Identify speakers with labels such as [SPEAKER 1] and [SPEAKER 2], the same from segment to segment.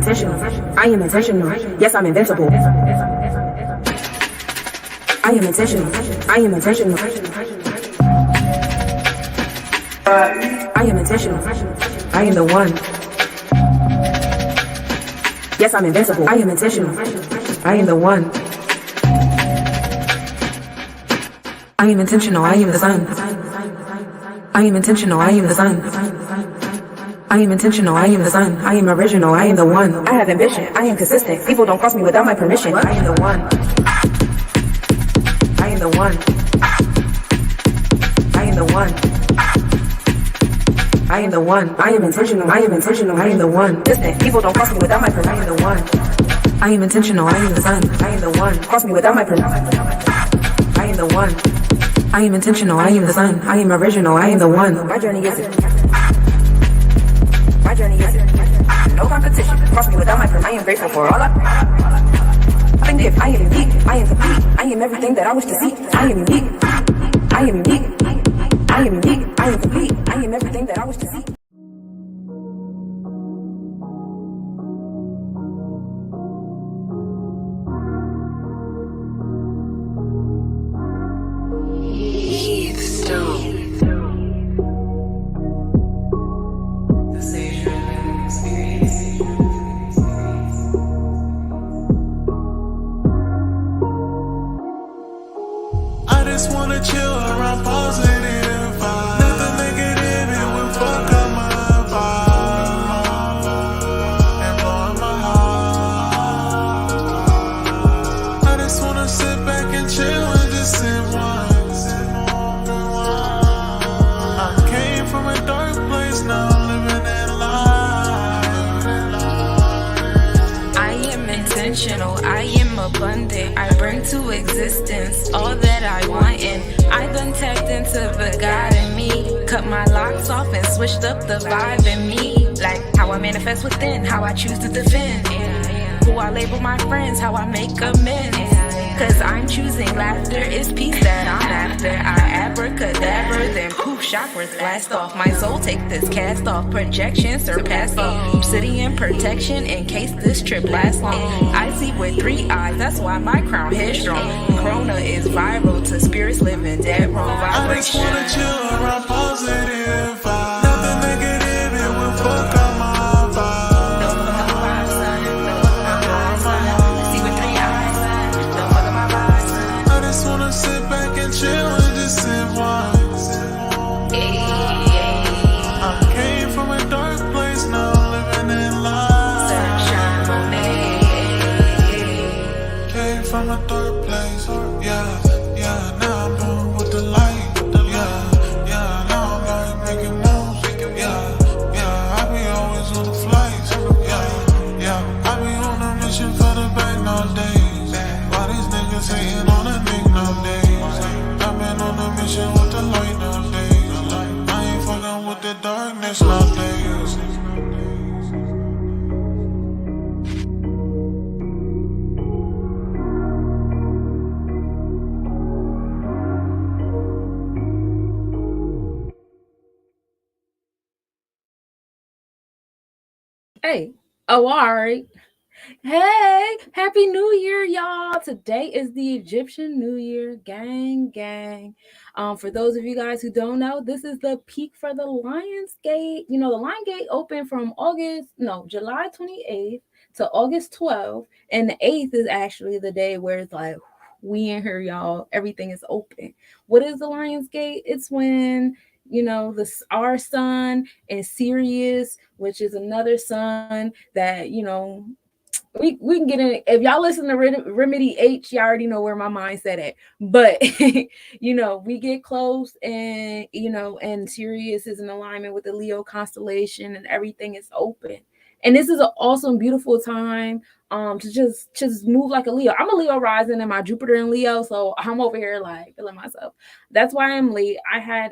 [SPEAKER 1] intentional. I am intentional. Yes, I'm invincible. I am intentional. I am intentional. I am intentional. I am the one. Yes, I'm invincible. I am intentional. I am the one. I am intentional. I am the sun. I am intentional. I am the sun. I am intentional. I am the sun. I am original. I am the one. I have ambition. I am consistent. People don't cross me without my permission. I am the one. I am the one. I am the one. I am the one. I am intentional. I am intentional. I am the one. Listen, people don't cross me without my permission. I am the one. I am intentional. I am the sun. I am the one. Cross me without my permission. I am the one. I am intentional. I am the sun. I am original. I am the one. My journey is it. My journey is it. No competition. Cross me without my permission. I am grateful for all I think if I am unique. I am complete. I am everything that I wish to see. I am unique. I am unique. I am unique. I am complete. I am everything that I wish to see.
[SPEAKER 2] I just wanna chill around positive vibes. Nothing negative, it will fuck up my vibe and blowing my heart. I just wanna sit back and chill and just sip wine. I came from a dark place, now I'm living in life.
[SPEAKER 3] I am intentional, I am abundant. I bring to existence all that I want, and I done tapped into the God in me. Cut my locks off and switched up the vibe in me. Like how I manifest within, how I choose to defend. Who I label my friends, how I make amends. Cause I'm choosing laughter, it's peace that I'm after. I abracadabra, then poof, chakras blast off. My soul take this cast off, projection surpass all. Obsidian protection in case this trip lasts long. I see with 3 eyes, that's why my crown headstrong. Corona is viral to spirits living dead wrong
[SPEAKER 2] I just
[SPEAKER 3] vibration.
[SPEAKER 2] wanna chill around positive vibes. Nothing negative, it will fuck up my vibe. Sit back and chill and just sip wine. I came from a dark place, now I'm living in light. Came from a dark place, yeah, now I'm doing with the light. Yeah, now I'm like making moves. Yeah, I be always on the flights. Yeah, I be on a mission for the bank nowadays. Why these niggas hating on a nigga nowadays? I've been on a mission with the light nowadays. I ain't fucking with the darkness nowadays.
[SPEAKER 4] Hey, oh, all right. Hey, happy New Year, y'all. Today is the Egyptian New Year, gang. For those of you guys who don't know, this is the peak for the Lionsgate. You know, the Lionsgate opened from July 28th to August 12th, and the 8th is actually the day where it's like, we in here, y'all. Everything is open. What is the Lionsgate? It's when our sun and Sirius, which is another sun that we can get in. If y'all listen to Remedy H, y'all already know where my mindset at. But we get close, and and Sirius is in alignment with the Leo constellation, and everything is open. And this is an awesome, beautiful time to just move like a Leo. I'm a Leo rising and my Jupiter in Leo, so I'm over here like feeling myself. That's why I'm late. I had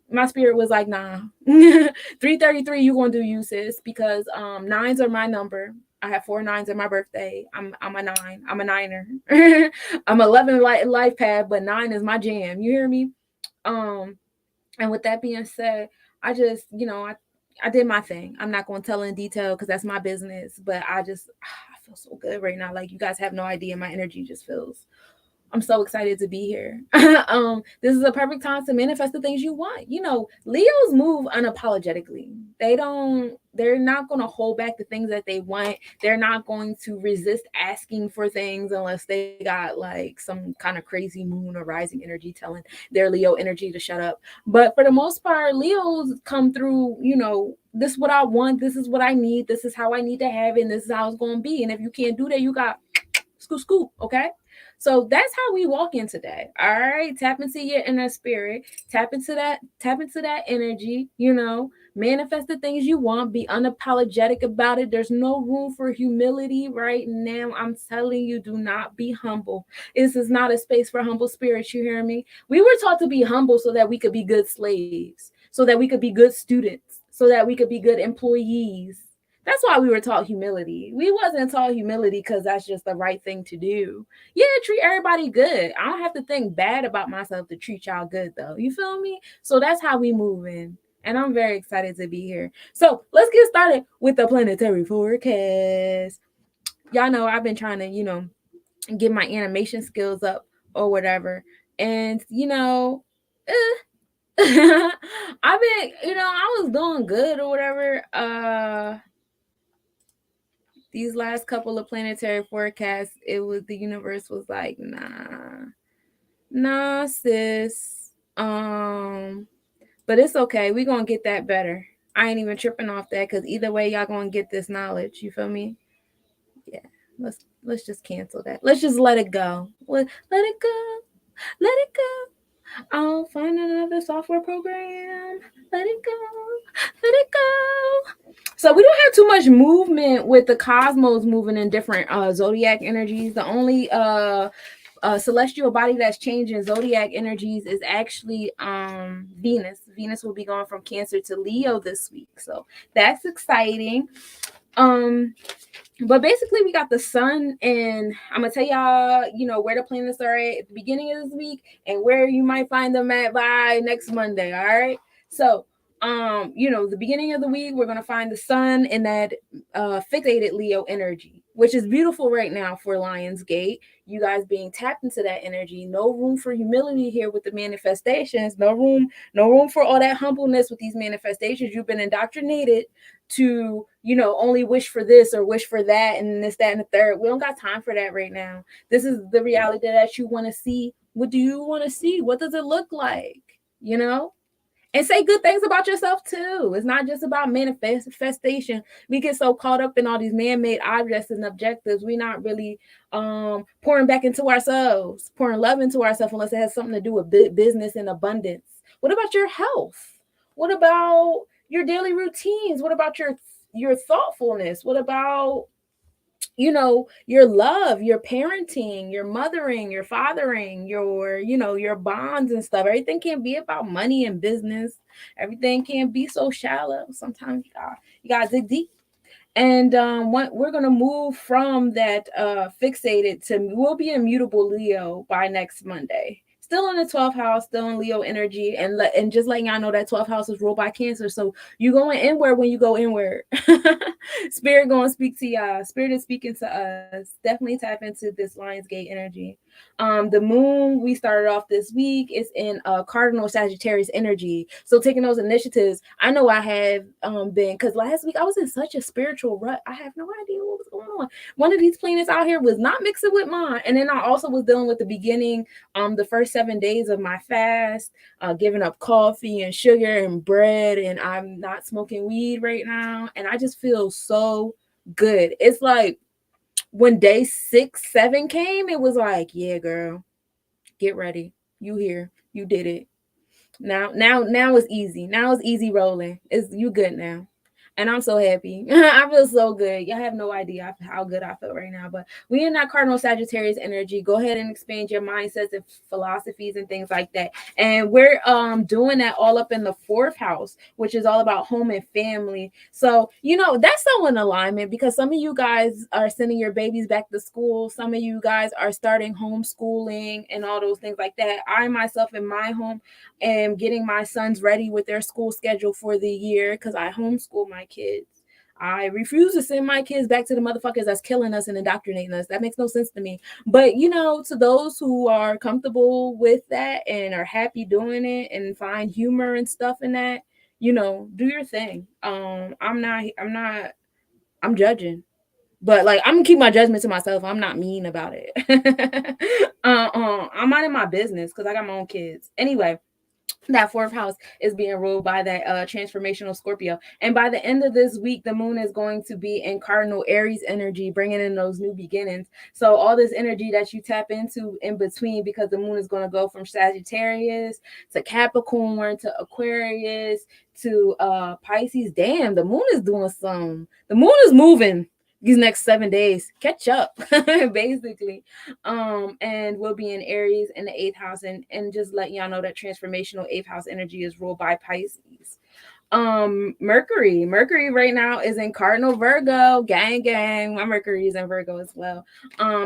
[SPEAKER 4] my spirit was like, nah, 3:33, you gonna do you, sis, because 9s are my number. I have 4 9s in my birthday. I'm a 9. I'm a 9er. I'm 11 life path, but 9 is my jam. You hear me? And with that being said, I just, I did my thing. I'm not going to tell in detail because that's my business, but I just I feel so good right now. Like, you guys have no idea. My energy just feels, I'm so excited to be here. This is a perfect time to manifest the things you want. You know, Leos move unapologetically. They're not going to hold back the things that they want. They're not going to resist asking for things unless they got like some kind of crazy moon or rising energy telling their Leo energy to shut up. But for the most part, Leos come through, this is what I want, this is what I need, this is how I need to have it, and this is how it's going to be. And if you can't do that, you got scoop, scoop, okay? So that's how we walk in today. All right. Tap into your inner spirit. Tap into that energy, manifest the things you want. Be unapologetic about it. There's no room for humility right now. I'm telling you, do not be humble. This is not a space for humble spirits. You hear me? We were taught to be humble so that we could be good slaves, so that we could be good students, so that we could be good employees. That's why we were taught humility. We wasn't taught humility because that's just the right thing to do. Yeah, treat everybody good. I don't have to think bad about myself to treat y'all good, though. You feel me? So that's how we move in. And I'm very excited to be here. So let's get started with the planetary forecast. Y'all know I've been trying to, get my animation skills up or whatever. And, I've been, I was doing good or whatever. These last couple of planetary forecasts, it was the universe was like, nah, sis. But it's okay. We're gonna get that better. I ain't even tripping off that because either way, y'all gonna get this knowledge. You feel me? Yeah. Let's just cancel that. Let's just let it go. Let it go. Let it go. I'll find another software program. Let it go. Let it go. So we don't have too much movement with the cosmos moving in different zodiac energies. The only celestial body that's changing zodiac energies is actually Venus. Venus will be going from Cancer to Leo this week, so that's exciting. But basically we got the sun, and I'm gonna tell y'all, where the planets are at the beginning of this week and where you might find them at by next Monday. All right. So the beginning of the week, we're gonna find the sun in that fixated Leo energy, which is beautiful right now for Lionsgate. You guys being tapped into that energy. No room for humility here with the manifestations. No room for all that humbleness with these manifestations. You've been indoctrinated to, only wish for this or wish for that and this, that, and the third. We don't got time for that right now. This is the reality that you want to see. What do you want to see? What does it look like? And say good things about yourself too. It's not just about manifestation. We get so caught up in all these man-made objects and objectives. We're not really pouring back into ourselves, pouring love into ourselves, unless it has something to do with business and abundance. What about your health? What about your daily routines? What about your thoughtfulness? What about your love, your parenting, your mothering, your fathering, your bonds and stuff? Everything can't be about money and business. Everything can't be so shallow. Sometimes you gotta dig deep. And we're gonna move from that fixated to, we'll be immutable Leo by next Monday. Still in the 12th house, still in Leo energy, and just letting y'all know that 12th house is ruled by Cancer. So you going inward when you go inward. Spirit going to speak to y'all. Spirit is speaking to us. Definitely tap into this Lionsgate energy. The moon, we started off this week, is in cardinal Sagittarius energy. So taking those initiatives, I know I have been, because last week I was in such a spiritual rut. I have no idea what was going on. One of these planets out here was not mixing with mine. And then I also was dealing with the beginning, the first 7 days of my fast, giving up coffee and sugar and bread, and I'm not smoking weed right now. And I just feel so good. It's like when day 6, 7 came, it was like, yeah, girl, get ready. You here. You did it. Now it's easy. Now it's easy rolling. You good now. and I'm so happy. I feel so good. Y'all have no idea how good I feel right now. But we in that Cardinal Sagittarius energy. Go ahead and expand your mindsets and philosophies and things like that. And we're doing that all up in the fourth house, which is all about home and family. So that's so in alignment because some of you guys are sending your babies back to school. Some of you guys are starting homeschooling and all those things like that. I myself in my home am getting my sons ready with their school schedule for the year because I homeschool my kids. I refuse to send my kids back to the motherfuckers that's killing us and indoctrinating us. That makes no sense to me. But to those who are comfortable with that and are happy doing it and find humor and stuff in that, do your thing. I'm judging. But like I'm gonna keep my judgment to myself. I'm not mean about it. I'm minding my business because I got my own kids. Anyway, that fourth house is being ruled by that transformational Scorpio. And by the end of this week, the moon is going to be in Cardinal Aries energy, bringing in those new beginnings. So all this energy that you tap into in between, because the moon is going to go from Sagittarius to Capricorn to Aquarius to Pisces. Damn, the moon is doing some. The moon is moving these next 7 days. Catch up, basically. And we'll be in Aries in the 8th house, and just letting y'all know that transformational 8th house energy is ruled by Pisces. Mercury right now is in Cardinal Virgo. Gang. My Mercury is in Virgo as well.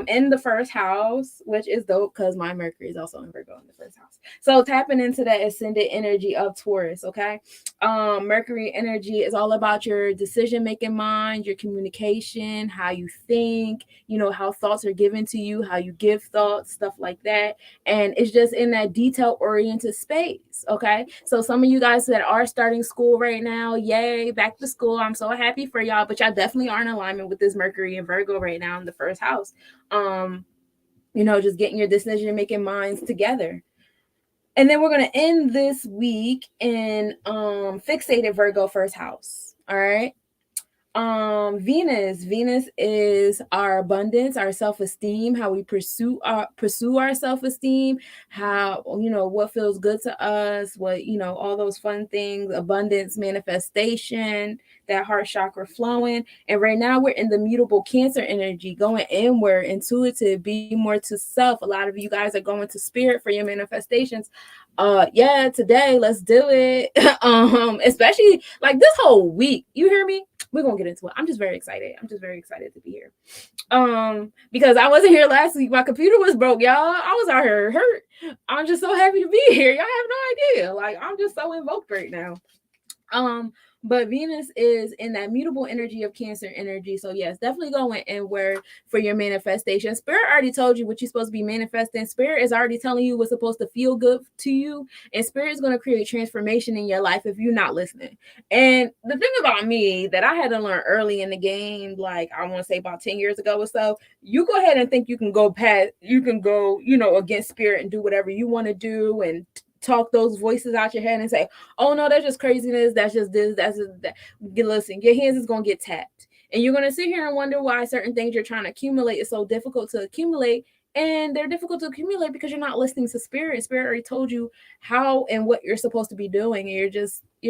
[SPEAKER 4] In the first house, which is dope because my Mercury is also in Virgo in the first house. So tapping into that ascendant energy of Taurus, okay? Mercury energy is all about your decision-making mind, your communication, how you think, how thoughts are given to you, how you give thoughts, stuff like that. And it's just in that detail-oriented space, okay? So some of you guys that are starting school right now, yay, back to school. I'm so happy for y'all, but y'all definitely are in alignment with this Mercury and Virgo right now in the first house. Just getting your decision-making minds together. And then we're going to end this week in fixated Virgo first house. All right. Venus is our abundance, our self-esteem, how we pursue our self-esteem, how what feels good to us, what all those fun things, abundance, manifestation, that heart chakra flowing. And right now we're in the mutable Cancer energy, going inward, intuitive, be more to self. A lot of you guys are going to spirit for your manifestations. Today let's do it. Especially like this whole week, you hear me? We're gonna get into it. I'm just very excited to be here. Because I wasn't here last week. My computer was broke, y'all. I was out here hurt. I'm just so happy to be here. Y'all have no idea. Like, I'm just so invoked right now. But Venus is in that mutable energy of Cancer energy. So yes, definitely going inward for your manifestation. Spirit already told you what you're supposed to be manifesting. Spirit is already telling you what's supposed to feel good to you. And Spirit is going to create transformation in your life if you're not listening. And the thing about me that I had to learn early in the game, like I want to say about 10 years ago or so, you go ahead and think you can go against Spirit and do whatever you want to do and talk those voices out your head and say, oh no, that's just craziness, that's just this, that's just that. Listen, your hands is going to get tapped, and you're going to sit here and wonder why certain things you're trying to accumulate is so difficult to accumulate. And they're difficult to accumulate because you're not listening to Spirit. Spirit already told you how and what you're supposed to be doing, and you're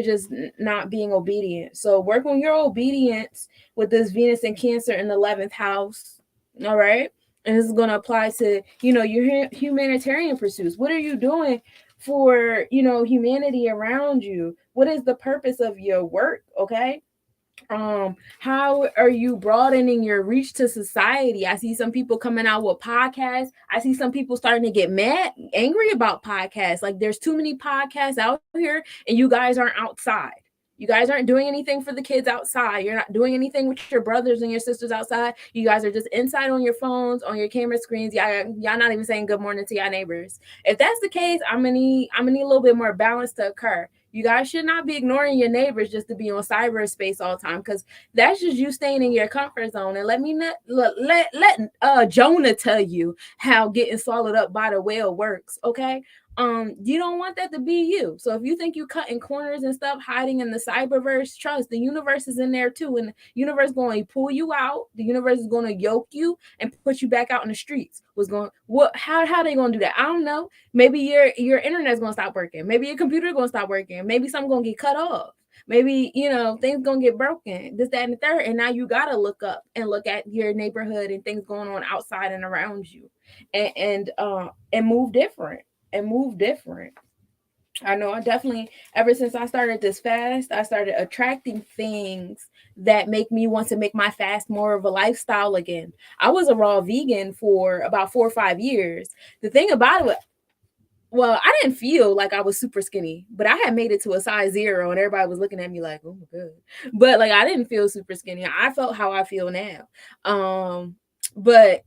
[SPEAKER 4] just not being obedient. So work on your obedience with this Venus and Cancer in the 11th house. All right. And this is going to apply to your humanitarian pursuits. What are you doing for humanity around you? What is the purpose of your work? Okay. How are you broadening your reach to society? I see some people coming out with podcasts. I see some people starting to get angry about podcasts. Like, there's too many podcasts out here and you guys aren't outside. You guys aren't doing anything for the kids outside. You're not doing anything with your brothers and your sisters outside. You guys are just inside on your phones, on your camera screens. Y'all not even saying good morning to your neighbors. If that's the case, I'm gonna need a little bit more balance to occur. You guys should not be ignoring your neighbors just to be on cyberspace all the time, because that's just you staying in your comfort zone. And let Jonah tell you how getting swallowed up by the whale works. Okay. You don't want that to be you. So if you think you cutting corners and stuff, hiding in the cyberverse, trust the universe is in there too. And the universe is going to pull you out. The universe is going to yoke you and put you back out in the streets. How they going to do that? I don't know. Maybe your internet is going to stop working. Maybe your computer is going to stop working. Maybe something going to get cut off. Maybe, things gonna get broken, this, that, and the third. And now you gotta look up and look at your neighborhood and things going on outside and around you, and move different and move different. I know I definitely, ever since I started this fast, I started attracting things that make me want to make my fast more of a lifestyle again. I was a raw vegan for about 4 or 5 years. The thing about it, well, I didn't feel like I was super skinny, but I had made it to a size 0 and everybody was looking at me like, oh my God. But like, I didn't feel super skinny. I felt how I feel now. But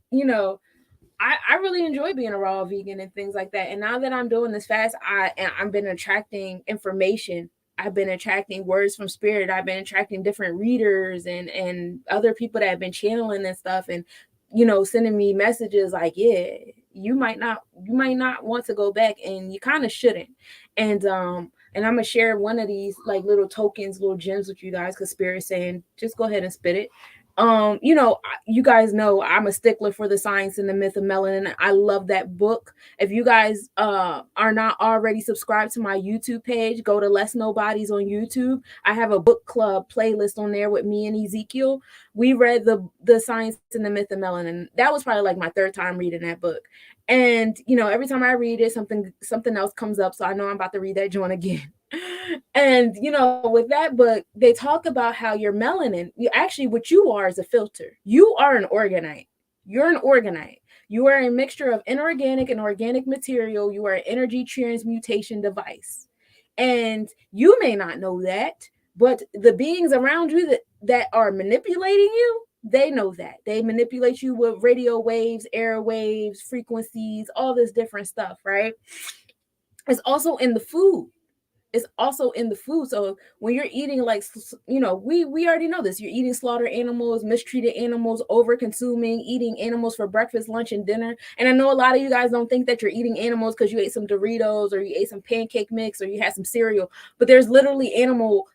[SPEAKER 4] I really enjoy being a raw vegan and things like that. And now that I'm doing this fast, I've been attracting information. I've been attracting words from spirit. I've been attracting different readers and other people that have been channeling and stuff, and sending me messages like, yeah, you might not want to go back, and you kind of shouldn't. And I'm gonna share one of these like little tokens, little gems with you guys, because spirit's saying just go ahead and spit it. You guys know I'm a stickler for the science and the myth of melanin. I love that book. If you guys are not already subscribed to my YouTube page, go to Less Nobodies on YouTube. I have a book club playlist on there with me and Ezekiel. We read the science and the myth of melanin. That was probably like my third time reading that book. And every time I read it, something else comes up. So I know I'm about to read that joint again. And with that book, they talk about how your melanin, what you are is a filter. You are an organite. You're an organite. You are a mixture of inorganic and organic material. You are an energy transmutation device. And you may not know that, but the beings around you that are manipulating you, they know that. They manipulate you with radio waves, air waves, frequencies, all this different stuff, right? It's also in the food. It's also in the food. So when you're eating, like, we already know this. You're eating slaughtered animals, mistreated animals, over consuming, eating animals for breakfast, lunch, and dinner. And I know a lot of you guys don't think that you're eating animals because you ate some Doritos or you ate some pancake mix or you had some cereal, but there's literally animal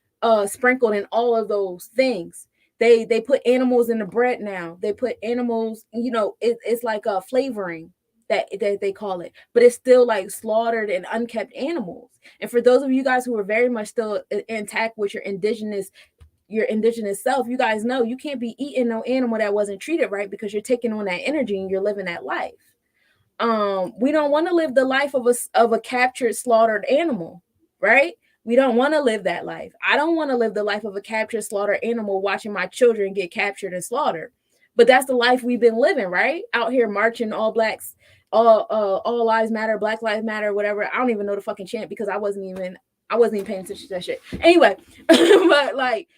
[SPEAKER 4] sprinkled in all of those things. They put animals in the bread now. They put animals, it's like a flavoring that they call it, but it's still like slaughtered and unkept animals. And for those of you guys who are very much still intact with your indigenous self, you guys know you can't be eating no animal that wasn't treated right, because you're taking on that energy and you're living that life. We don't want to live the life of a captured, slaughtered animal, right? We don't want to live that life. I don't want to live the life of a captured, slaughtered animal, watching my children get captured and slaughtered. But that's the life we've been living, right? Out here marching, all blacks, all lives matter, Black Lives Matter, whatever. I don't even know the fucking chant because I wasn't even paying attention to that shit. Anyway, but like,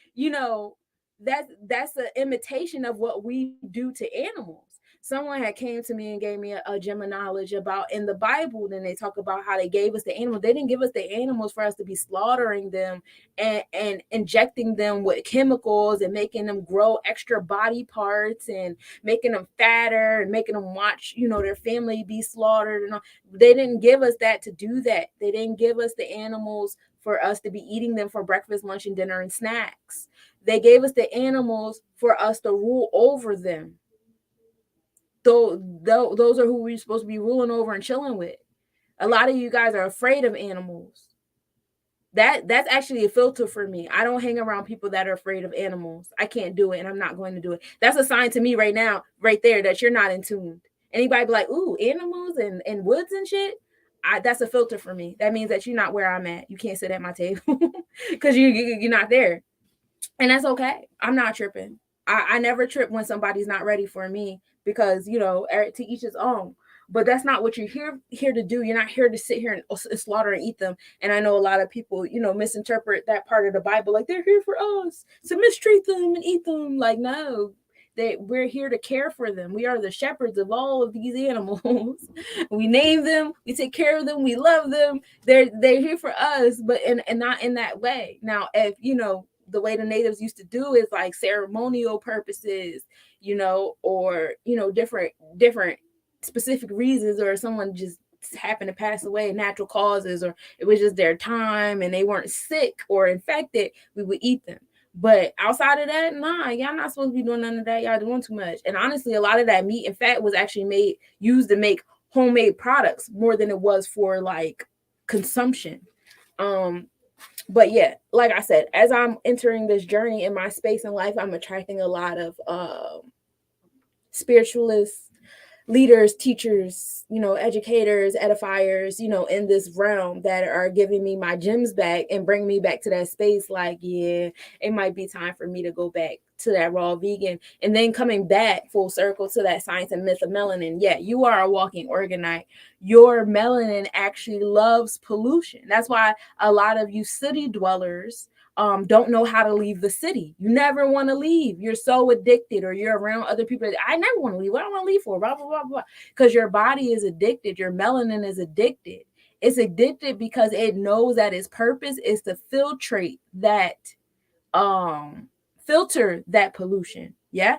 [SPEAKER 4] that's an imitation of what we do to animals. Someone had came to me and gave me a gem of knowledge about in the Bible. Then they talk about how they gave us the animals. They didn't give us the animals for us to be slaughtering them and injecting them with chemicals and making them grow extra body parts and making them fatter and making them watch, their family be slaughtered and all. They didn't give us that to do that. They didn't give us the animals for us to be eating them for breakfast, lunch, and dinner and snacks. They gave us the animals for us to rule over them. Those are who we're supposed to be ruling over and chilling with. A lot of you guys are afraid of animals. That's actually a filter for me. I don't hang around people that are afraid of animals. I can't do it, and I'm not going to do it. That's a sign to me right now, right there, that you're not in tune. Anybody be like, ooh, animals and woods and shit? That's a filter for me. That means that you're not where I'm at. You can't sit at my table because you're not there. And that's okay. I'm not tripping. I never trip when somebody's not ready for me, because to each his own. But that's not what you're here to do. You're not here to sit here and slaughter and eat them. And I know a lot of people misinterpret that part of the Bible, like they're here for us to mistreat them and eat them. Like, no, we're here to care for them. We are the shepherds of all of these animals. We name them, we take care of them, we love them. They're here for us, but and not in that way. Now, if the way the natives used to do is like ceremonial purposes, or different specific reasons, or someone just happened to pass away, natural causes, or it was just their time and they weren't sick or infected, we would eat them. But outside of that, nah, y'all not supposed to be doing none of that. Y'all doing too much. And honestly, a lot of that meat and fat was actually used to make homemade products more than it was for like consumption. But yeah, like I said, as I'm entering this journey in my space in life, I'm attracting a lot of spiritualists, leaders, teachers, educators, edifiers, in this realm that are giving me my gems back and bring me back to that space. Like, yeah, it might be time for me to go back to that raw vegan, and then coming back full circle to that science and myth of melanin. Yeah, you are a walking organite. Your melanin actually loves pollution. That's why a lot of you city dwellers don't know how to leave the city. You never want to leave. You're so addicted, or you're around other people. I never want to leave. What do I want to leave for? Blah, blah, blah, blah. Because your body is addicted. Your melanin is addicted. It's addicted because it knows that its purpose is to um filter that pollution. Yeah.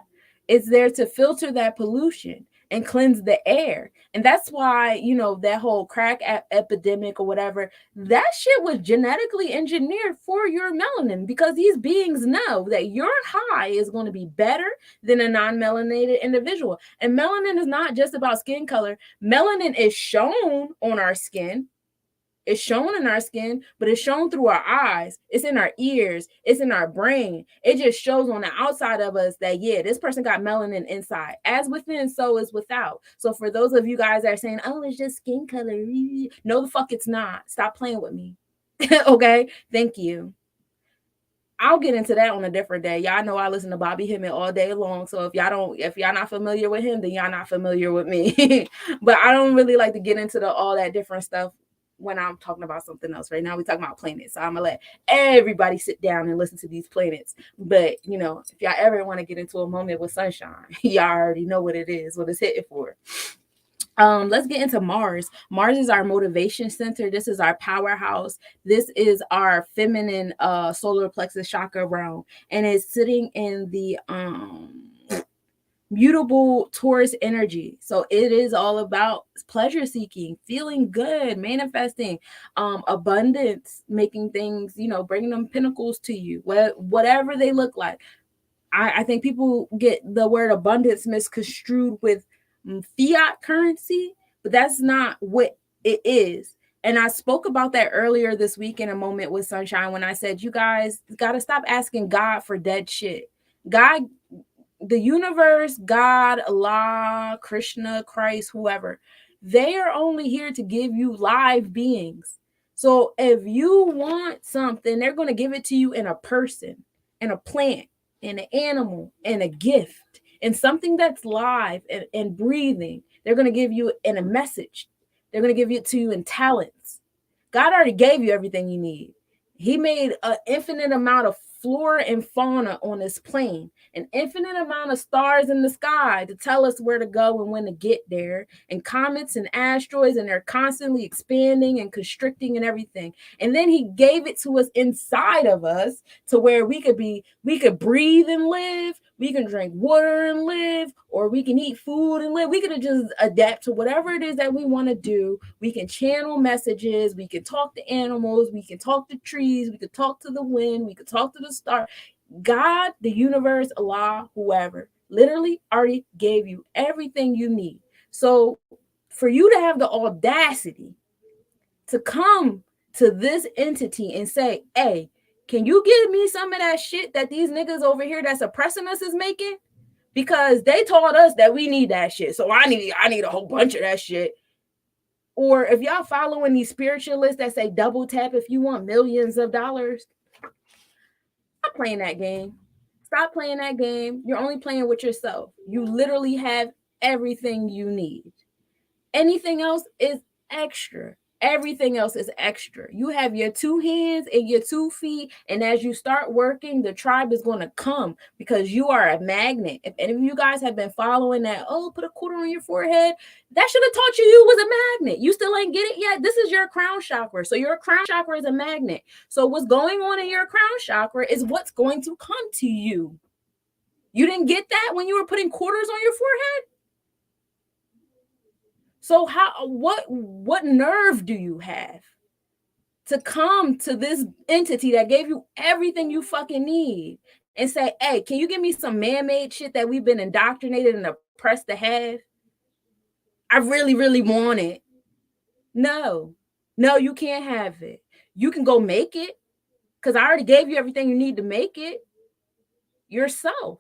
[SPEAKER 4] It's there to filter that pollution and cleanse the air. And that's why, that whole crack epidemic or whatever, that shit was genetically engineered for your melanin, because these beings know that your high is going to be better than a non-melanated individual. And melanin is not just about skin color. Melanin is shown on our skin. It's shown in our skin, but it's shown through our eyes. It's in our ears. It's in our brain. It just shows on the outside of us that, yeah, this person got melanin inside. As within, so is without. So for those of you guys that are saying, oh, it's just skin color. No, the fuck it's not. Stop playing with me. Okay? Thank you. I'll get into that on a different day. Y'all know I listen to Bobby Hemmett all day long. So if y'all not familiar with him, then y'all not familiar with me. But I don't really like to get into all that different stuff when I'm talking about something else. Right now we're talking about planets. So I'm gonna let everybody sit down and listen to these planets. But if y'all ever want to get into a moment with sunshine, y'all already know what it is, what it's hitting for. Let's get into Mars. Mars is our motivation center. This is our powerhouse. This is our feminine solar plexus chakra realm, and it's sitting in the mutable Taurus energy. So it is all about pleasure seeking, feeling good, manifesting, abundance, making things, bringing them pinnacles to you, whatever they look like. I think people get the word abundance misconstrued with fiat currency, but that's not what it is. And I spoke about that earlier this week in a moment with Sunshine when I said, you guys got to stop asking God for dead shit. God, the universe, God, Allah, Krishna, Christ, whoever, they are only here to give you live beings. So if you want something, they're going to give it to you in a person, in a plant, in an animal, in a gift, in something that's live and breathing. They're going to give you in a message. They're going to give it to you in talents. God already gave you everything you need. He made an infinite amount of flora and fauna on this plane, an infinite amount of stars in the sky to tell us where to go and when to get there, and comets and asteroids, and they're constantly expanding and constricting and everything. And then he gave it to us inside of us to where we could breathe and live, we can drink water and live, or we can eat food and live. We can just adapt to whatever it is that we want to do. We can channel messages, we can talk to animals, we can talk to trees, we could talk to the wind, we could talk to the star. God, the universe, Allah, whoever, literally already gave you everything you need. So for you to have the audacity to come to this entity and say, hey, can you give me some of that shit that these niggas over here that's oppressing us is making? Because they taught us that we need that shit. So I need a whole bunch of that shit. Or if y'all following these spiritualists that say double tap if you want millions of dollars, stop playing that game. Stop playing that game. You're only playing with yourself. You literally have everything you need. Anything else is extra. Everything else is extra. You have your 2 hands and your 2 feet, and as you start working, the tribe is going to come because you are a magnet. If any of you guys have been following that, oh, put a quarter on your forehead, that should have taught you was a magnet. You still ain't get it yet. This is your crown chakra. So your crown chakra is a magnet. So what's going on in your crown chakra is what's going to come to you. You didn't get that when you were putting quarters on your forehead? So what nerve do you have to come to this entity that gave you everything you fucking need and say, hey, can you give me some man-made shit that we've been indoctrinated and oppressed to have? I really, really want it. No, you can't have it. You can go make it. because I already gave you everything you need to make it yourself.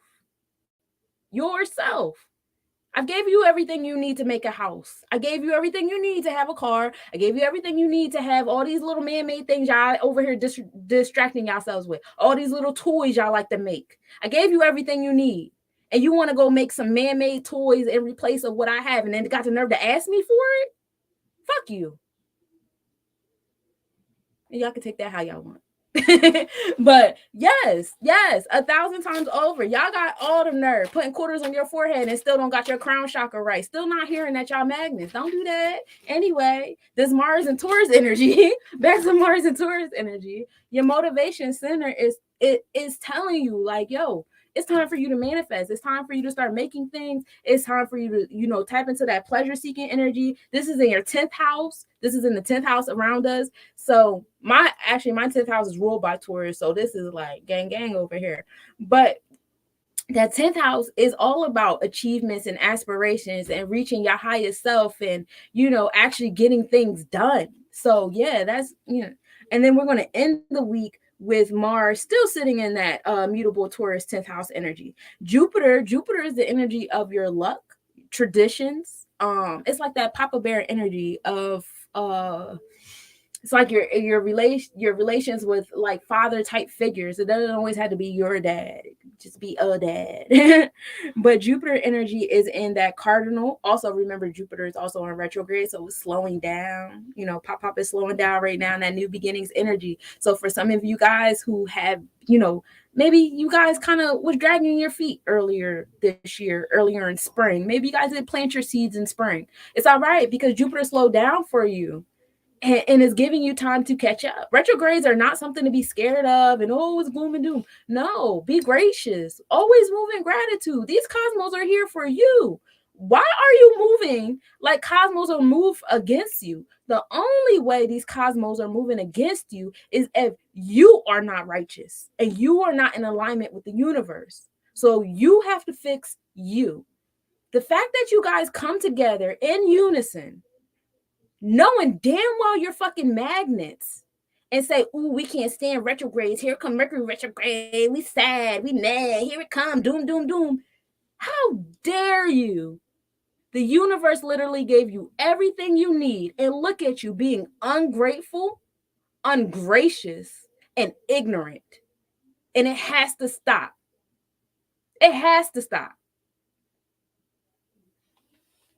[SPEAKER 4] I gave you everything you need to make a house. I gave you everything you need to have a car. I gave you everything you need to have all these little man-made things y'all over here distracting yourselves with. All these little toys y'all like to make. I gave you everything you need. And you want to go make some man-made toys in replace of what I have and then got the nerve to ask me for it? Fuck you. And y'all can take that how y'all want. But yes, 1,000 times over, y'all got all the nerve putting quarters on your forehead and still don't got your crown chakra right. Still not hearing that y'all magnets. Don't do that. Anyway, this Mars and Taurus energy, back to Mars and Taurus energy. Your motivation center is telling you like, yo, it's time for you to manifest. It's time for you to start making things. It's time for you to, tap into that pleasure seeking energy. This is in your 10th house. This is in the 10th house around us. So my 10th house is ruled by Taurus. So this is like gang over here. But that 10th house is all about achievements and aspirations and reaching your highest self and, actually getting things done. So yeah, that's, and then we're going to end the week with Mars still sitting in that mutable Taurus 10th house energy. Jupiter is the energy of your luck, traditions. It's like that Papa Bear energy of it's like your relations with like father type figures. It doesn't always have to be your dad. It can just be a dad. But Jupiter energy is in that cardinal. Also remember Jupiter is also in retrograde, so it's slowing down. Pop is slowing down right now in that new beginnings energy. So for some of you guys who have, maybe you guys kind of was dragging your feet earlier this year, earlier in spring. Maybe you guys didn't plant your seeds in spring. It's all right because Jupiter slowed down for you. And it's giving you time to catch up. Retrogrades are not something to be scared of and it's gloom and doom. No, be gracious. Always move in gratitude. These cosmos are here for you. Why are you moving like cosmos will move against you? The only way these cosmos are moving against you is if you are not righteous and you are not in alignment with the universe. So you have to fix you. The fact that you guys come together in unison, knowing damn well you're fucking magnets, and say, ooh, we can't stand retrogrades. Here come Mercury retrograde. We sad. We mad. Here it come. Doom, doom, doom. How dare you? The universe literally gave you everything you need. And look at you being ungrateful, ungracious, and ignorant. And it has to stop. It has to stop.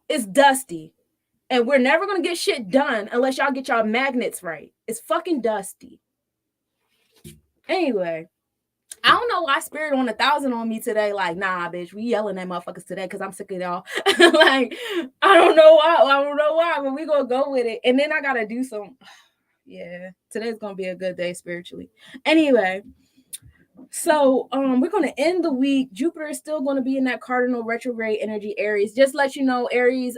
[SPEAKER 4] It's dusty. And we're never going to get shit done unless y'all get y'all magnets right. It's fucking dusty. Anyway, I don't know why Spirit on 1,000 on me today. Like, nah, bitch, we yelling at motherfuckers today because I'm sick of y'all. Like, I don't know why, but we going to go with it. And then I got to do some. Yeah, today's going to be a good day spiritually. Anyway. So we're going to end the week. Jupiter is still going to be in that cardinal retrograde energy Aries. Just let you know, Aries,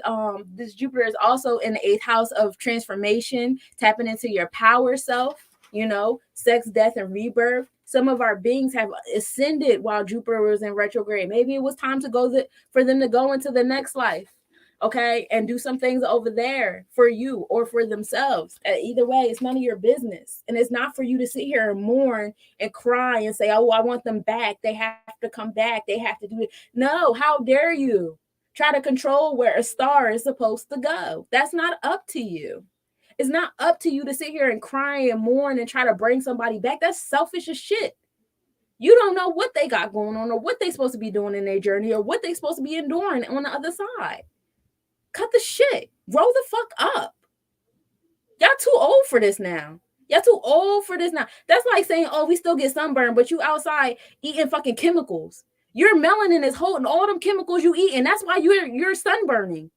[SPEAKER 4] this Jupiter is also in the 8th house of transformation, tapping into your power self, sex, death, and rebirth. Some of our beings have ascended while Jupiter was in retrograde. Maybe it was time to for them to go into the next life. Okay, and do some things over there for you or for themselves. Either way, it's none of your business. And it's not for you to sit here and mourn and cry and say, oh, I want them back. They have to come back. They have to do it. No, how dare you try to control where a star is supposed to go? That's not up to you. It's not up to you to sit here and cry and mourn and try to bring somebody back. That's selfish as shit. You don't know what they got going on or what they're supposed to be doing in their journey or what they're supposed to be enduring on the other side. Cut the shit. Grow the fuck up. Y'all too old for this now. That's like saying, oh, we still get sunburned, but you outside eating fucking chemicals. Your melanin is holding all them chemicals you eat, and that's why you're sunburning.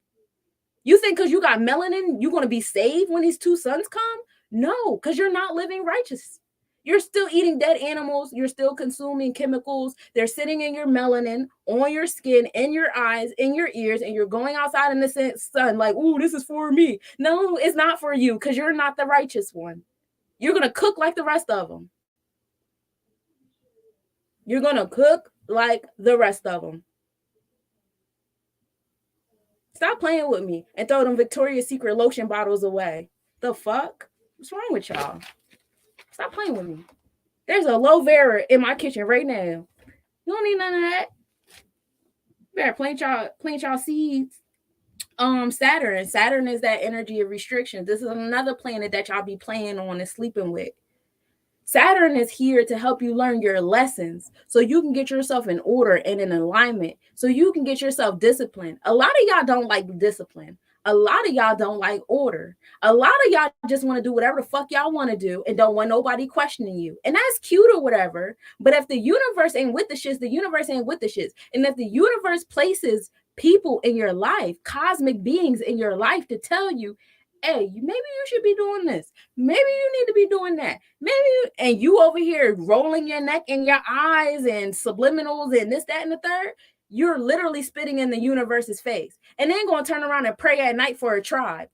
[SPEAKER 4] You think because you got melanin, you're going to be saved when these two suns come? No, because you're not living righteous. You're still eating dead animals. You're still consuming chemicals. They're sitting in your melanin, on your skin, in your eyes, in your ears, and you're going outside in the sun like, ooh, this is for me. No, it's not for you because you're not the righteous one. You're going to cook like the rest of them. You're going to cook like the rest of them. Stop playing with me and throw them Victoria's Secret lotion bottles away. The fuck? What's wrong with y'all? Stop playing with me. There's a aloe vera in my kitchen right now. You don't need none of that. Better plant y'all seeds. Saturn is that energy of restrictions. This is another planet that y'all be playing on and sleeping with. Saturn is here to help you learn your lessons so you can get yourself in order and in alignment, so you can get yourself disciplined. A lot of y'all don't like discipline. A lot of y'all don't like order. A lot of y'all just want to do whatever the fuck y'all want to do and don't want nobody questioning you. And that's cute or whatever. But if the universe ain't with the shits, the universe ain't with the shits. And if the universe places people in your life, cosmic beings in your life to tell you, hey, maybe you should be doing this. Maybe you need to be doing that. And you over here rolling your neck and your eyes and subliminals and this, that, and the third, you're literally spitting in the universe's face. And then going to turn around and pray at night for a tribe.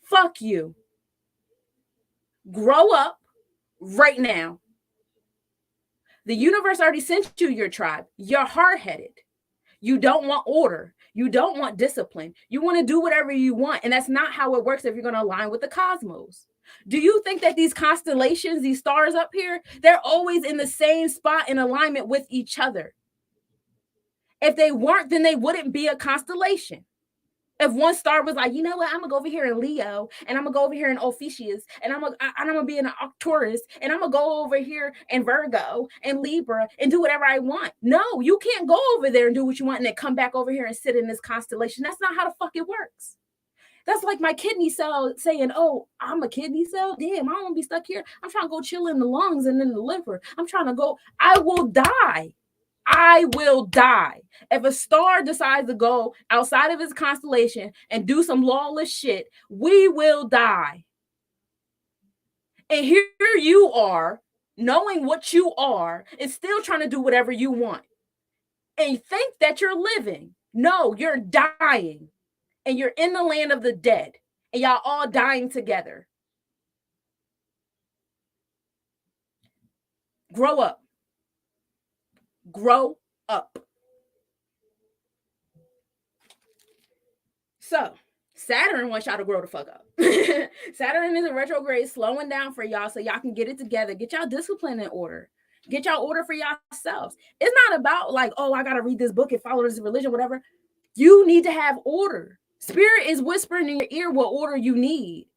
[SPEAKER 4] Fuck you. Grow up right now. The universe already sent you your tribe. You're hard-headed. You don't want order. You don't want discipline. You want to do whatever you want. And that's not how it works if you're going to align with the cosmos. Do you think that these constellations, these stars up here, they're always in the same spot in alignment with each other? If they weren't, then they wouldn't be a constellation. If one star was like, you know what, I'm going to go over here in Leo, and I'm going to go over here in Ophiuchus, and I'm going to be in Arcturus, and I'm going to go over here in Virgo and Libra and do whatever I want. No, you can't go over there and do what you want and then come back over here and sit in this constellation. That's not how the fuck it works. That's like my kidney cell saying, oh, I'm a kidney cell? Damn, I don't want to be stuck here. I'm trying to go chill in the lungs and in the liver. I'm trying to go. I will die. I will die. If a star decides to go outside of its constellation and do some lawless shit, we will die. And here you are, knowing what you are, and still trying to do whatever you want. And think that you're living. No, you're dying. And you're in the land of the dead. And y'all all dying together. Grow up. Grow up. So, Saturn wants y'all to grow the fuck up. Saturn is in retrograde, slowing down for y'all so y'all can get it together. Get y'all discipline in order. Get y'all order for yourselves. It's not about like, oh, I got to read this book and follow this religion, whatever. You need to have order. Spirit is whispering in your ear what order you need.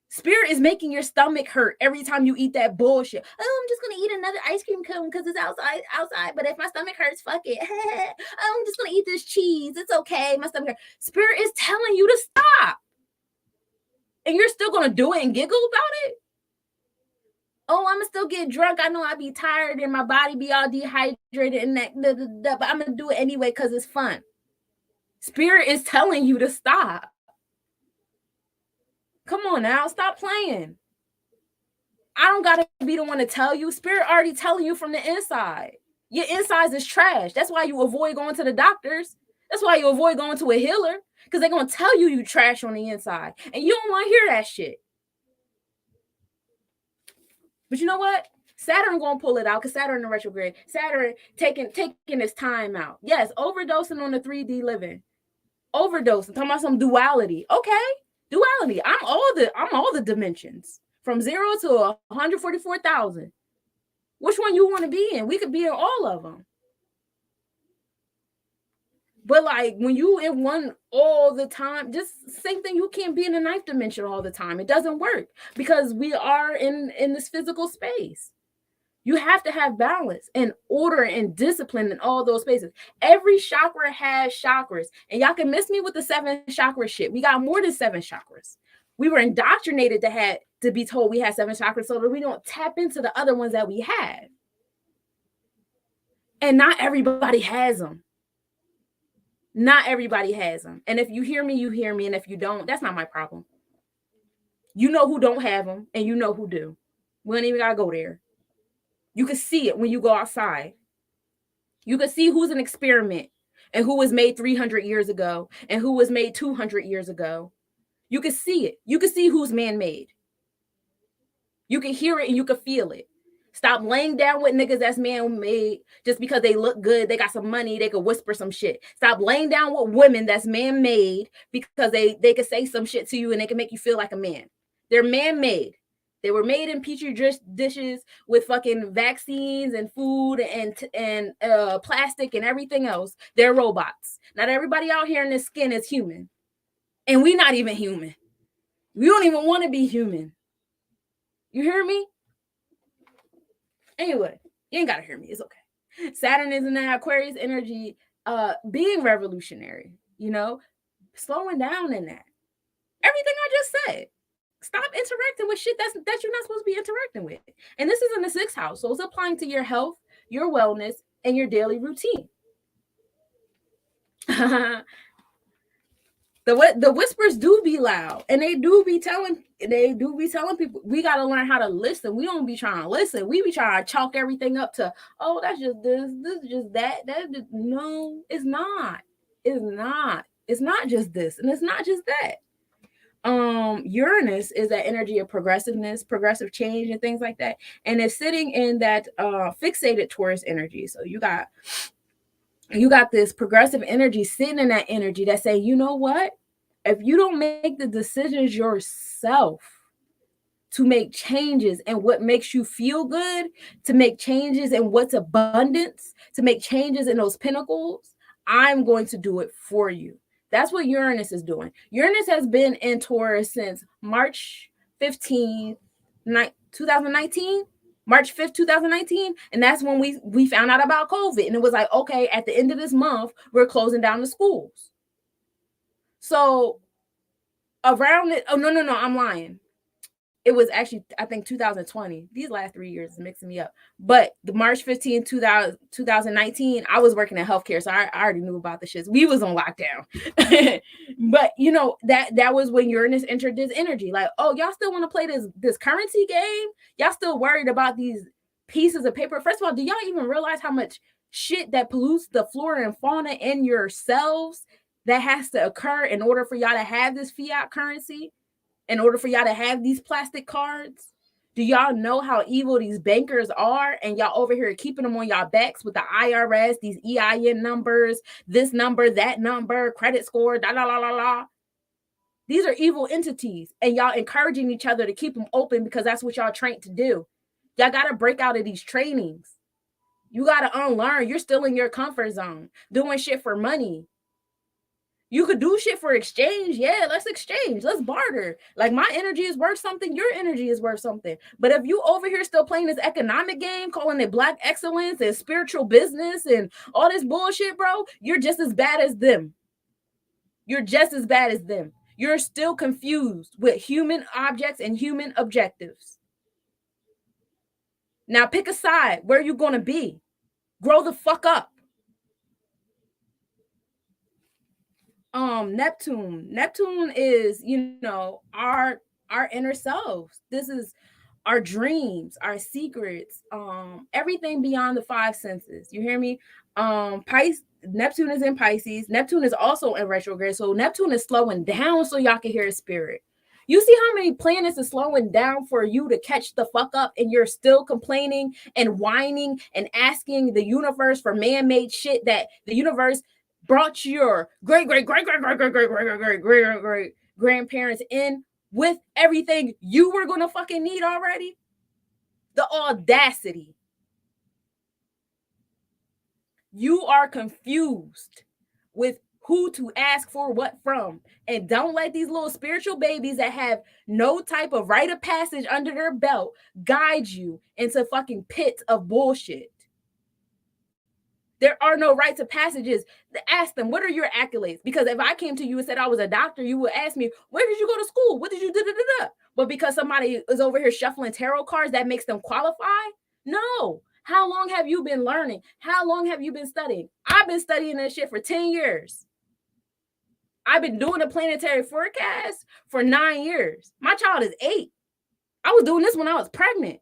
[SPEAKER 4] Spirit is making your stomach hurt every time you eat that bullshit. Oh, I'm just going to eat another ice cream cone because it's outside. But if my stomach hurts, fuck it. Oh, I'm just going to eat this cheese. It's okay. My stomach hurts. Spirit is telling you to stop. And you're still going to do it and giggle about it? Oh, I'm going to still get drunk. I know I'll be tired and my body be all dehydrated and that, but I'm going to do it anyway because it's fun. Spirit is telling you to stop. Come on now, stop playing. I don't got to be the one to tell you. Spirit already telling you from the inside. Your insides is trash. That's why you avoid going to the doctors. That's why you avoid going to a healer, because they're going to tell you trash on the inside. And you don't want to hear that shit. But you know what? Saturn going to pull it out because Saturn in retrograde. Saturn taking its time out. Yes, overdosing on the 3D living. Overdosing. Talking about some duality. Okay. Duality. I'm all the dimensions from 0 to 144,000. Which one you want to be in? We could be in all of them. But like when you in one all the time, just same thing. You can't be in the ninth dimension all the time. It doesn't work because we are in this physical space. You have to have balance and order and discipline in all those spaces. Every chakra has chakras. And y'all can miss me with the 7 chakra shit. We got more than 7 chakras. We were indoctrinated to be told we had 7 chakras so that we don't tap into the other ones that we have. And not everybody has them. Not everybody has them. And if you hear me, you hear me. And if you don't, that's not my problem. You know who don't have them and you know who do. We don't even got to go there. You can see it when you go outside. You can see who's an experiment and who was made 300 years ago and who was made 200 years ago. You can see it. You can see who's man-made. You can hear it and you can feel it. Stop laying down with niggas that's man-made just because they look good, they got some money, they could whisper some shit. Stop laying down with women that's man-made because they could say some shit to you and they can make you feel like a man. They're man-made. They were made in petri dishes with fucking vaccines and food and plastic and everything else. They're robots. Not everybody out here in this skin is human, and we not even human. We don't even want to be human. You hear me? Anyway, you ain't gotta hear me. It's okay. Saturn is in that Aquarius energy, being revolutionary. Slowing down in that. Everything I just said. Stop interacting with shit that you're not supposed to be interacting with. And this is in the sixth house, so it's applying to your health, your wellness, and your daily routine. The whispers do be loud, and they do be telling people we gotta learn how to listen. We don't be trying to listen. We be trying to chalk everything up to, oh, that's just this is just that. No, it's not. It's not. It's not just this, and it's not just that. Uranus is that energy of progressiveness, progressive change, and things like that, and it's sitting in that fixated Taurus energy. So you got this progressive energy sitting in that energy that say, you know what? If you don't make the decisions yourself to make changes in what makes you feel good, to make changes in what's abundance, to make changes in those pinnacles, I'm going to do it for you. That's what Uranus is doing. Uranus has been in Taurus since March 15th, 2019. March 5th, 2019. And that's when we found out about COVID. And it was like, okay, at the end of this month, we're closing down the schools. So around it, no, I'm lying. It was actually, I think, 2020. These last 3 years is mixing me up. But the March 15th, 2019, I was working in healthcare, so I already knew about the shits. We was on lockdown. But, that was when Uranus entered this energy. Like, oh, y'all still want to play this currency game? Y'all still worried about these pieces of paper? First of all, do y'all even realize how much shit that pollutes the flora and fauna in yourselves that has to occur in order for y'all to have this fiat currency? In order for y'all to have these plastic cards? Do y'all know how evil these bankers are? And y'all over here keeping them on y'all backs with the IRS, these EIN numbers, this number, that number, credit score, da la la la la. These are evil entities, and y'all encouraging each other to keep them open because that's what y'all trained to do. Y'all got to break out of these trainings. You got to unlearn. You're still in your comfort zone, doing shit for money. You could do shit for exchange. Yeah, let's exchange. Let's barter. Like, my energy is worth something. Your energy is worth something. But if you over here still playing this economic game, calling it black excellence and spiritual business and all this bullshit, bro, you're just as bad as them. You're just as bad as them. You're still confused with human objects and human objectives. Now pick a side. Where are you going to be? Grow the fuck up. Neptune is, our inner selves. This is our dreams, our secrets, everything beyond the five senses. You hear me? Neptune is in Pisces. Neptune is also in retrograde. So Neptune is slowing down so y'all can hear his spirit. You see how many planets are slowing down for you to catch the fuck up, and you're still complaining and whining and asking the universe for man-made shit that the universe brought your great grandparents in with everything you were gonna fucking need already. The audacity. You are confused with who to ask for what from, and don't let these little spiritual babies that have no type of rite of passage under their belt guide you into fucking pits of bullshit. There are no rites of passages. Ask them, what are your accolades? Because if I came to you and said I was a doctor, you would ask me, where did you go to school? What did you do? But because somebody is over here shuffling tarot cards, that makes them qualify? No. How long have you been learning? How long have you been studying? I've been studying this shit for 10 years. I've been doing the Planetary Forecast for 9 years. My child is 8. I was doing this when I was pregnant.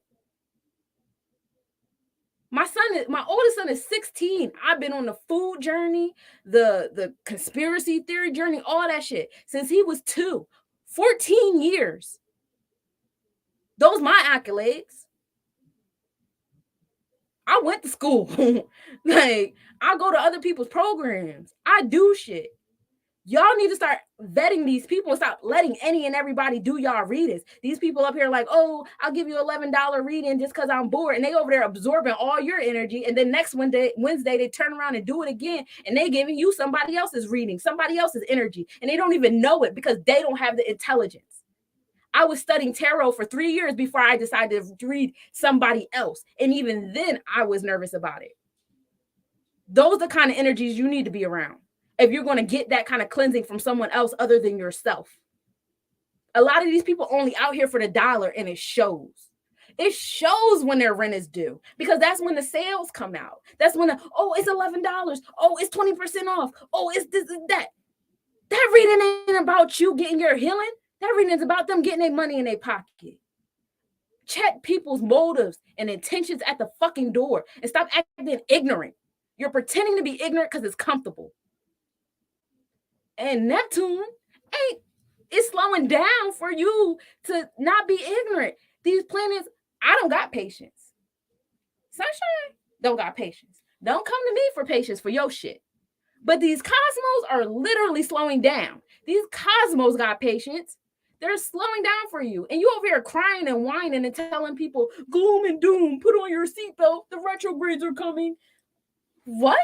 [SPEAKER 4] My oldest son is 16. I've been on the food journey, the conspiracy theory journey, all that shit since he was 2. 14 years. Those my accolades. I went to school. Like, I go to other people's programs. I do shit. Y'all need to start vetting these people and stop letting any and everybody do y'all readings. These people up here like, oh, I'll give you $11 reading just because I'm bored. And they over there absorbing all your energy. And then next Wednesday, they turn around and do it again. And they giving you somebody else's reading, somebody else's energy. And they don't even know it because they don't have the intelligence. I was studying tarot for 3 years before I decided to read somebody else. And even then I was nervous about it. Those are the kind of energies you need to be around if you're going to get that kind of cleansing from someone else other than yourself. A lot of these people only out here for the dollar, and it shows. It shows when their rent is due because that's when the sales come out. That's when, it's $11. Oh, it's 20% off. Oh, it's this and that. That reading ain't about you getting your healing. That reading is about them getting their money in their pocket. Check people's motives and intentions at the fucking door and stop acting ignorant. You're pretending to be ignorant because it's comfortable. And Neptune is slowing down for you to not be ignorant. These planets, I don't got patience. Sunshine don't got patience. Don't come to me for patience for your shit. But these cosmos are literally slowing down. These cosmos got patience. They're slowing down for you. And you over here crying and whining and telling people, gloom and doom, put on your seatbelt. The retrogrades are coming. What?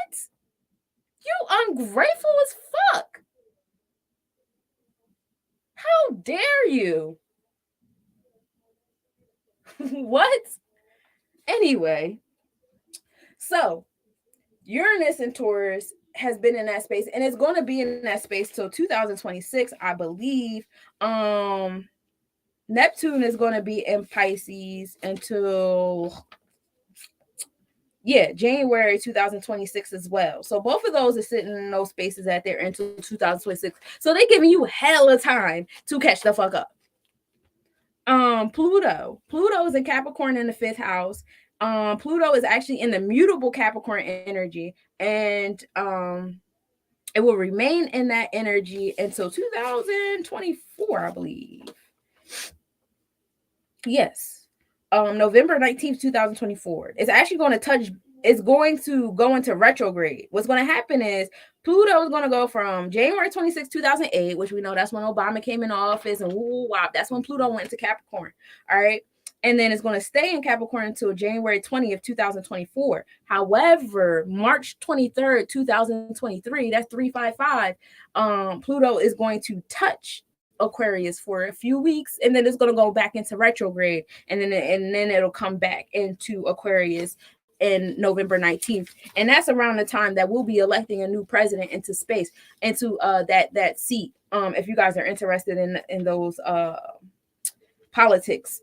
[SPEAKER 4] You ungrateful as fuck. How dare you? What? Anyway, so Uranus and Taurus has been in that space, and it's going to be in that space till 2026, I believe. Neptune is going to be in Pisces until January 2026 as well. So both of those are sitting in those spaces at there until 2026. So they're giving you hella time to catch the fuck up. Pluto is in Capricorn in the 5th house. Pluto is actually in the mutable Capricorn energy, and it will remain in that energy until 2024, I believe. Yes. November 19th, 2024. It's actually going to go into retrograde. What's going to happen is Pluto is going to go from January 26, 2008, which we know that's when Obama came in office, and wop, that's when Pluto went into Capricorn. All right. And then it's going to stay in Capricorn until January 20th, 2024. However, March 23rd, 2023, that's 355, Pluto is going to touch Aquarius for a few weeks, and then it's going to go back into retrograde, and then it'll come back into Aquarius in November 19th, and that's around the time that we'll be electing a new president into space, into that seat. If you guys are interested in those politics.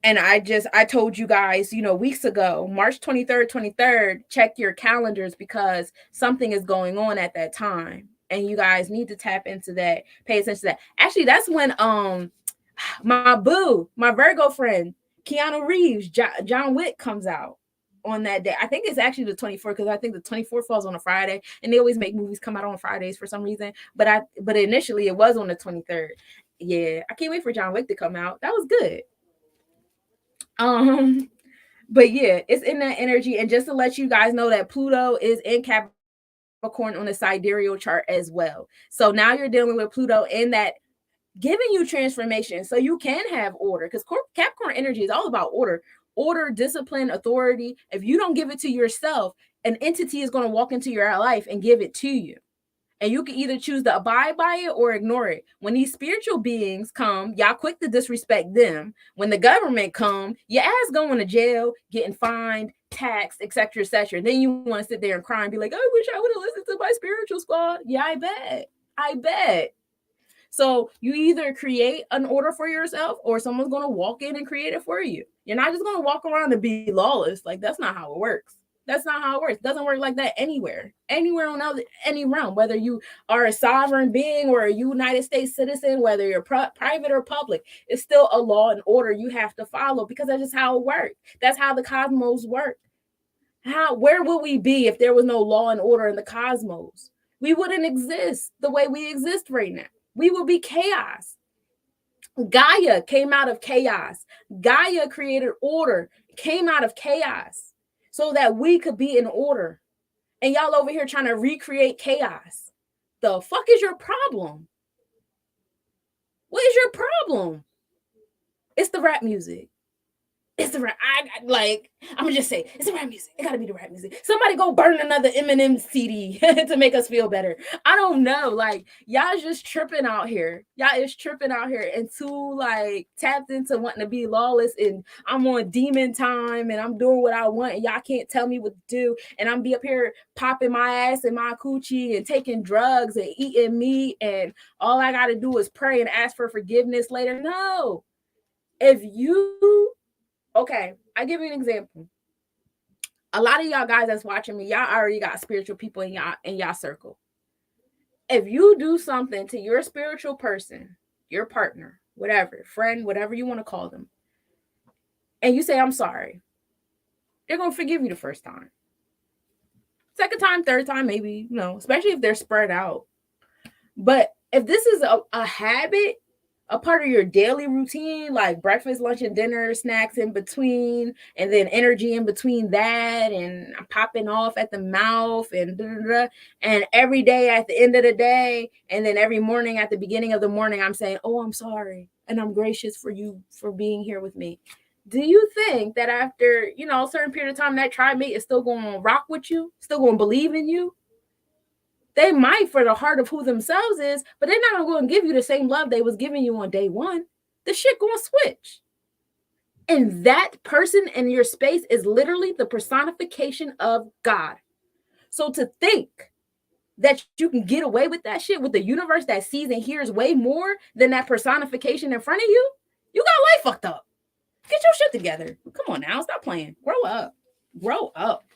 [SPEAKER 4] And I told you guys, weeks ago, March 23rd, check your calendars because something is going on at that time. And you guys need to tap into that, pay attention to that. Actually, that's when my Virgo friend, Keanu Reeves, John Wick comes out on that day. I think it's actually the 24th because I think the 24th falls on a Friday, and they always make movies come out on Fridays for some reason. But initially it was on the 23rd. Yeah, I can't wait for John Wick to come out. That was good. But yeah, it's in that energy. And just to let you guys know that Pluto is in Capricorn on the sidereal chart as well. So now you're dealing with Pluto in that, giving you transformation so you can have order, because Capricorn energy is all about order, discipline, authority. If you don't give it to yourself, an entity is going to walk into your life and give it to you. And you can either choose to abide by it or ignore it. When these spiritual beings come, y'all quick to disrespect them. When the government come, your ass going to jail, getting fined, taxed, etc., etc. Then you want to sit there and cry and be like, I wish I would have listened to my spiritual squad. Yeah, I bet. So you either create an order for yourself, or someone's going to walk in and create it for you. You're not just going to walk around and be lawless. Like, that's not how it works. That's not how it works. It doesn't work like that anywhere on any realm, whether you are a sovereign being or a United States citizen, whether you're private or public. It's still a law and order you have to follow, because that's just how it works. That's how the cosmos work. Where would we be if there was no law and order in the cosmos? We wouldn't exist the way we exist right now. We would be chaos. Gaia came out of chaos. Gaia created order, came out of chaos, so that we could be in order. And y'all over here trying to recreate chaos. the fuck is your problem? What is your problem? It's the rap music. It's the rap. I'm gonna just say it's the rap music. It gotta be the rap music. Somebody go burn another Eminem CD to make us feel better. I don't know. Like, y'all just tripping out here. Y'all is tripping out here and too like tapped into wanting to be lawless, and I'm on demon time and I'm doing what I want and y'all can't tell me what to do, and I'm be up here popping my ass and my coochie and taking drugs and eating meat, and all I gotta do is pray and ask for forgiveness later. No. If you Okay, I give you an example. A lot of y'all guys that's watching me, y'all already got spiritual people in y'all circle. If you do something to your spiritual person, your partner, whatever, friend, whatever you want to call them, and you say, I'm sorry, they're going to forgive you the first time. Second time, third time, maybe, especially if they're spread out. But if this is a habit, a part of your daily routine, like breakfast, lunch, and dinner, snacks in between, and then energy in between that, and popping off at the mouth, and and every day at the end of the day, and then every morning at the beginning of the morning, I'm saying, oh, I'm sorry, and I'm gracious for you for being here with me. Do you think that after, a certain period of time, that tribe mate is still going to rock with you, still going to believe in you? They might for the heart of who themselves is, but they're not going to give you the same love they was giving you on day one. The shit going to switch. And that person in your space is literally the personification of God. So to think that you can get away with that shit with the universe that sees and hears way more than that personification in front of you, you got life fucked up. Get your shit together. Come on now, stop playing. Grow up. Grow up.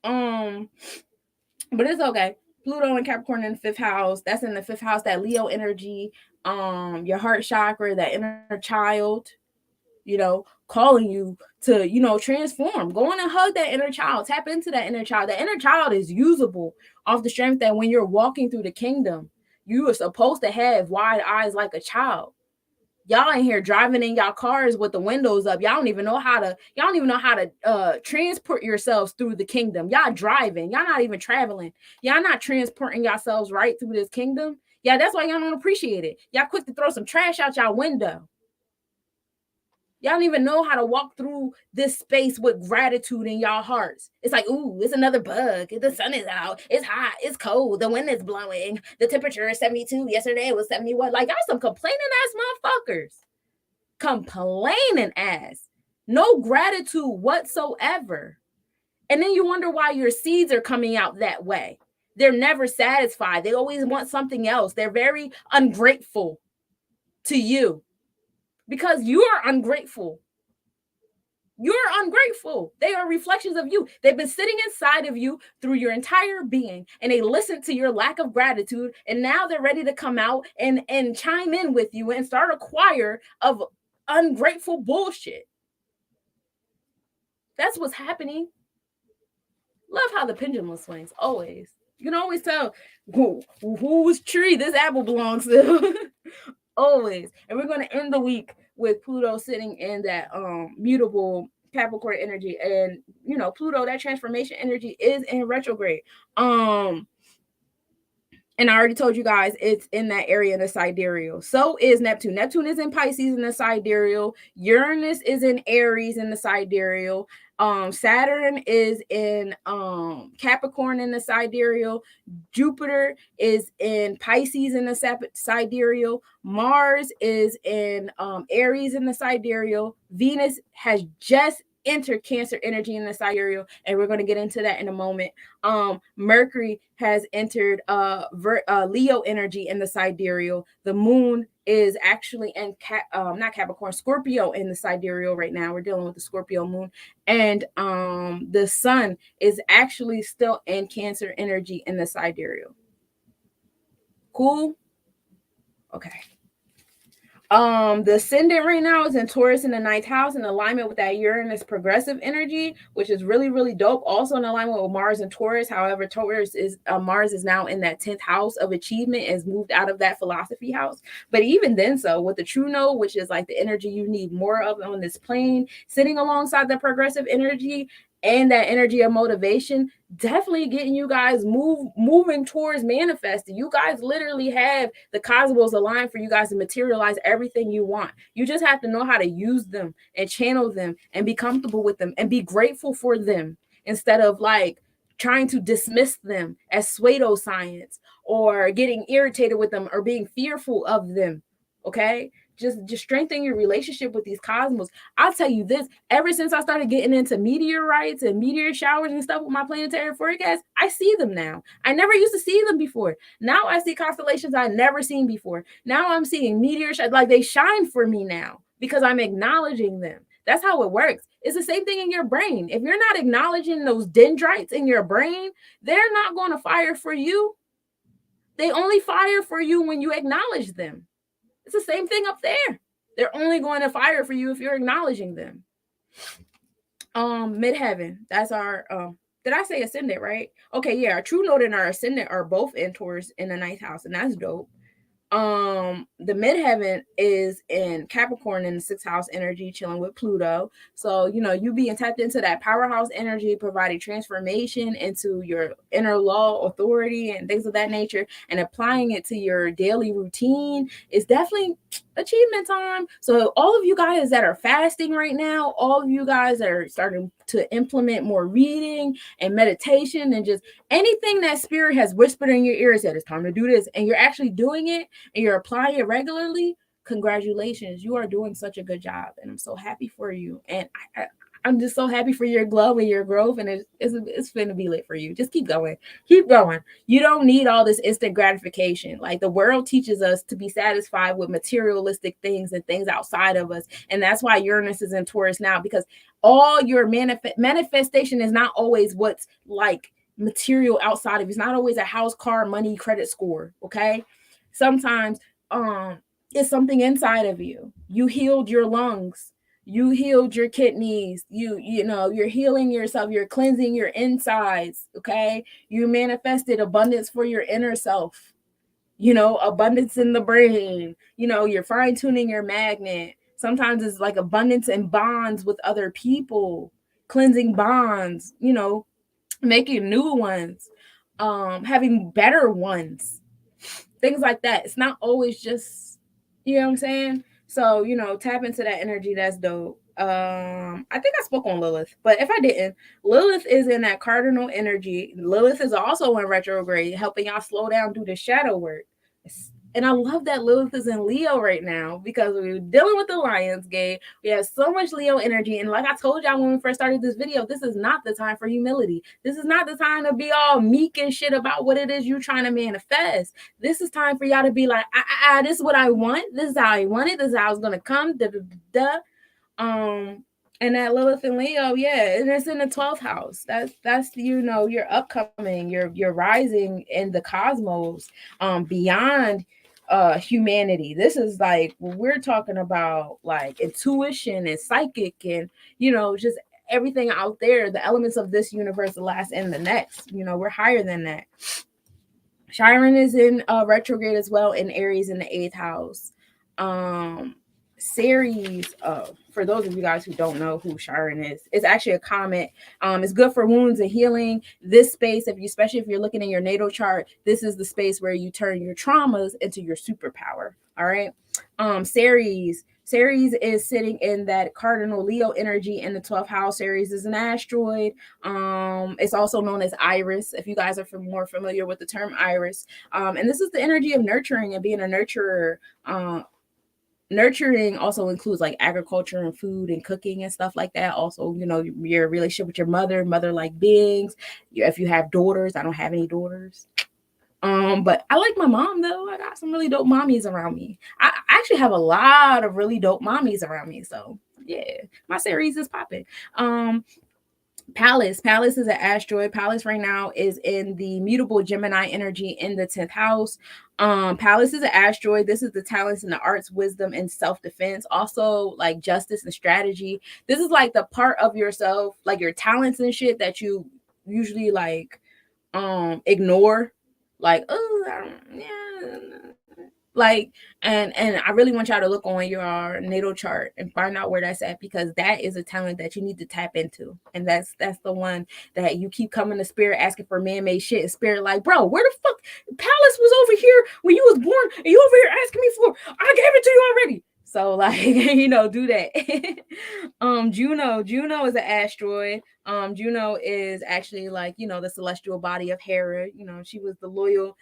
[SPEAKER 4] But it's okay. Pluto and Capricorn in the 5th house. That's in the 5th house, that Leo energy, your heart chakra, that inner child, calling you to, transform. Go on and hug that inner child. Tap into that inner child. That inner child is usable off the strength that when you're walking through the kingdom, you are supposed to have wide eyes like a child. Y'all in here driving in y'all cars with the windows up. Y'all don't even know how to transport yourselves through the kingdom. Y'all driving. Y'all not even traveling. Y'all not transporting yourselves right through this kingdom. Yeah, that's why y'all don't appreciate it. Y'all quick to throw some trash out y'all window. Y'all don't even know how to walk through this space with gratitude in y'all hearts. It's like, ooh, it's another bug. The sun is out. It's hot. It's cold. The wind is blowing. The temperature is 72. Yesterday it was 71. Like, y'all some complaining ass motherfuckers. Complaining ass. No gratitude whatsoever. And then you wonder why your seeds are coming out that way. They're never satisfied. They always want something else. They're very ungrateful to you. Because you are ungrateful. You're ungrateful. They are reflections of you. They've been sitting inside of you through your entire being, and they listened to your lack of gratitude, and now they're ready to come out and chime in with you and start a choir of ungrateful bullshit. That's what's happening. Love how the pendulum swings, always. You can always tell whose tree this apple belongs to. Always. And we're going to end the week with Pluto sitting in that mutable Capricorn energy. And, Pluto, that transformation energy is in retrograde. And I already told you guys it's in that area in the sidereal. So is Neptune. Neptune is in Pisces in the sidereal. Uranus is in Aries in the sidereal. Saturn is in Capricorn in the sidereal. Jupiter is in Pisces in the sidereal. Mars is in Aries in the sidereal. Venus has just entered Cancer energy in the sidereal, and we're going to get into that in a moment. Mercury has entered Leo energy in the sidereal. The moon is actually in not Capricorn, Scorpio in the sidereal right now. We're dealing with the Scorpio moon, and the sun is actually still in Cancer energy in the sidereal. Cool. Okay. The ascendant right now is in Taurus in the 9th house in alignment with that Uranus progressive energy, which is really, really dope. Also in alignment with Mars and Taurus. However, Mars is now in that 10th house of achievement, has moved out of that philosophy house. But even then, so with the true node, which is like the energy you need more of on this plane, sitting alongside the progressive energy, and that energy of motivation, definitely getting you guys moving towards manifesting. You guys literally have the cosmos aligned for you guys to materialize everything you want. You just have to know how to use them and channel them and be comfortable with them and be grateful for them instead of like trying to dismiss them as pseudoscience or getting irritated with them or being fearful of them. Okay, just strengthen your relationship with these cosmos. I'll tell you this, ever since I started getting into meteorites and meteor showers and stuff with my planetary forecast, I see them now. I never used to see them before. Now I see constellations I never seen before. Now I'm seeing meteors, like they shine for me now because I'm acknowledging them. That's how it works. It's the same thing in your brain. If you're not acknowledging those dendrites in your brain, they're not going to fire for you. They only fire for you when you acknowledge them. It's the same thing up there. They're only going to fire for you if you're acknowledging them. Midheaven. That's our did I say ascendant, right? Okay, yeah, our true node and our ascendant are both in Taurus in the ninth house, and that's dope. The midheaven is in Capricorn in the sixth house energy, chilling with Pluto. So you being tapped into that powerhouse energy, providing transformation into your inner law authority and things of that nature, and applying it to your daily routine is definitely achievement time. So all of you guys that are fasting right now, all of you guys that are starting to implement more reading and meditation and just anything that spirit has whispered in your ears that it's time to do this, and you're actually doing it and you're applying it regularly, congratulations, you are doing such a good job, and I'm so happy for you. And I'm just so happy for your glow and your growth, and it's finna be lit for you. Just keep going. Keep going. You don't need all this instant gratification. Like the world teaches us to be satisfied with materialistic things and things outside of us. And that's why Uranus is in Taurus now, because all your manifestation is not always what's like material outside of you. It's not always a house, car, money, credit score. Okay. Sometimes it's something inside of you. You healed your lungs, you healed your kidneys, you're healing yourself, you're cleansing your insides. Okay, you manifested abundance for your inner self, abundance in the brain, you're fine-tuning your magnet. Sometimes it's like abundance and bonds with other people, cleansing bonds, making new ones, having better ones, things like that. It's not always just, you know what I'm saying? So, tap into that energy. That's dope. I think I spoke on Lilith, but if I didn't, Lilith is in that cardinal energy. Lilith is also in retrograde, helping y'all slow down, do the shadow work. And I love that Lilith is in Leo right now because we're dealing with the Lionsgate. We have so much Leo energy. And like I told y'all when we first started this video, this is not the time for humility. This is not the time to be all meek and shit about what it is you're trying to manifest. This is time for y'all to be like, this is what I want. This is how I want it. This is how it's going to come. And that Lilith and Leo, yeah, and it's in the 12th house. That's your upcoming, your rising in the cosmos, beyond humanity. This is like we're talking about, like intuition and psychic and just everything out there, the elements of this universe, the last and the next. We're higher than that. Chiron is in retrograde as well, in Aries in the 8th house. Ceres, for those of you guys who don't know who Chiron is, it's actually a comet. It's good for wounds and healing. This space, especially if you're looking in your natal chart, this is the space where you turn your traumas into your superpower. All right. Ceres is sitting in that cardinal Leo energy in the 12th house. Ceres is an asteroid. It's also known as Iris, if you guys are more familiar with the term Iris. And this is the energy of nurturing and being a nurturer. Nurturing also includes like agriculture and food and cooking and stuff like that. Also, your relationship with your mother-like beings. If you have daughters, I don't have any daughters. But I like my mom though. I got some really dope mommies around me. I actually have a lot of really dope mommies around me. So yeah, my series is popping. Pallas is an asteroid. Pallas right now is in the mutable Gemini energy in the 10th house. Pallas is an asteroid. This is the talents and the arts, wisdom, and self-defense. Also like justice and strategy. This is like the part of yourself, like your talents and shit that you usually like ignore. Like, Like, and I really want y'all to look on your natal chart and find out where that's at, because that is a talent that you need to tap into. And that's the one that you keep coming to spirit asking for man-made shit, and spirit like, bro, where the fuck palace was over here when you was born, and you over here asking me for, I gave it to you already. So like, do that. Juno is an asteroid. Juno is actually like, the celestial body of Hera. She was the loyal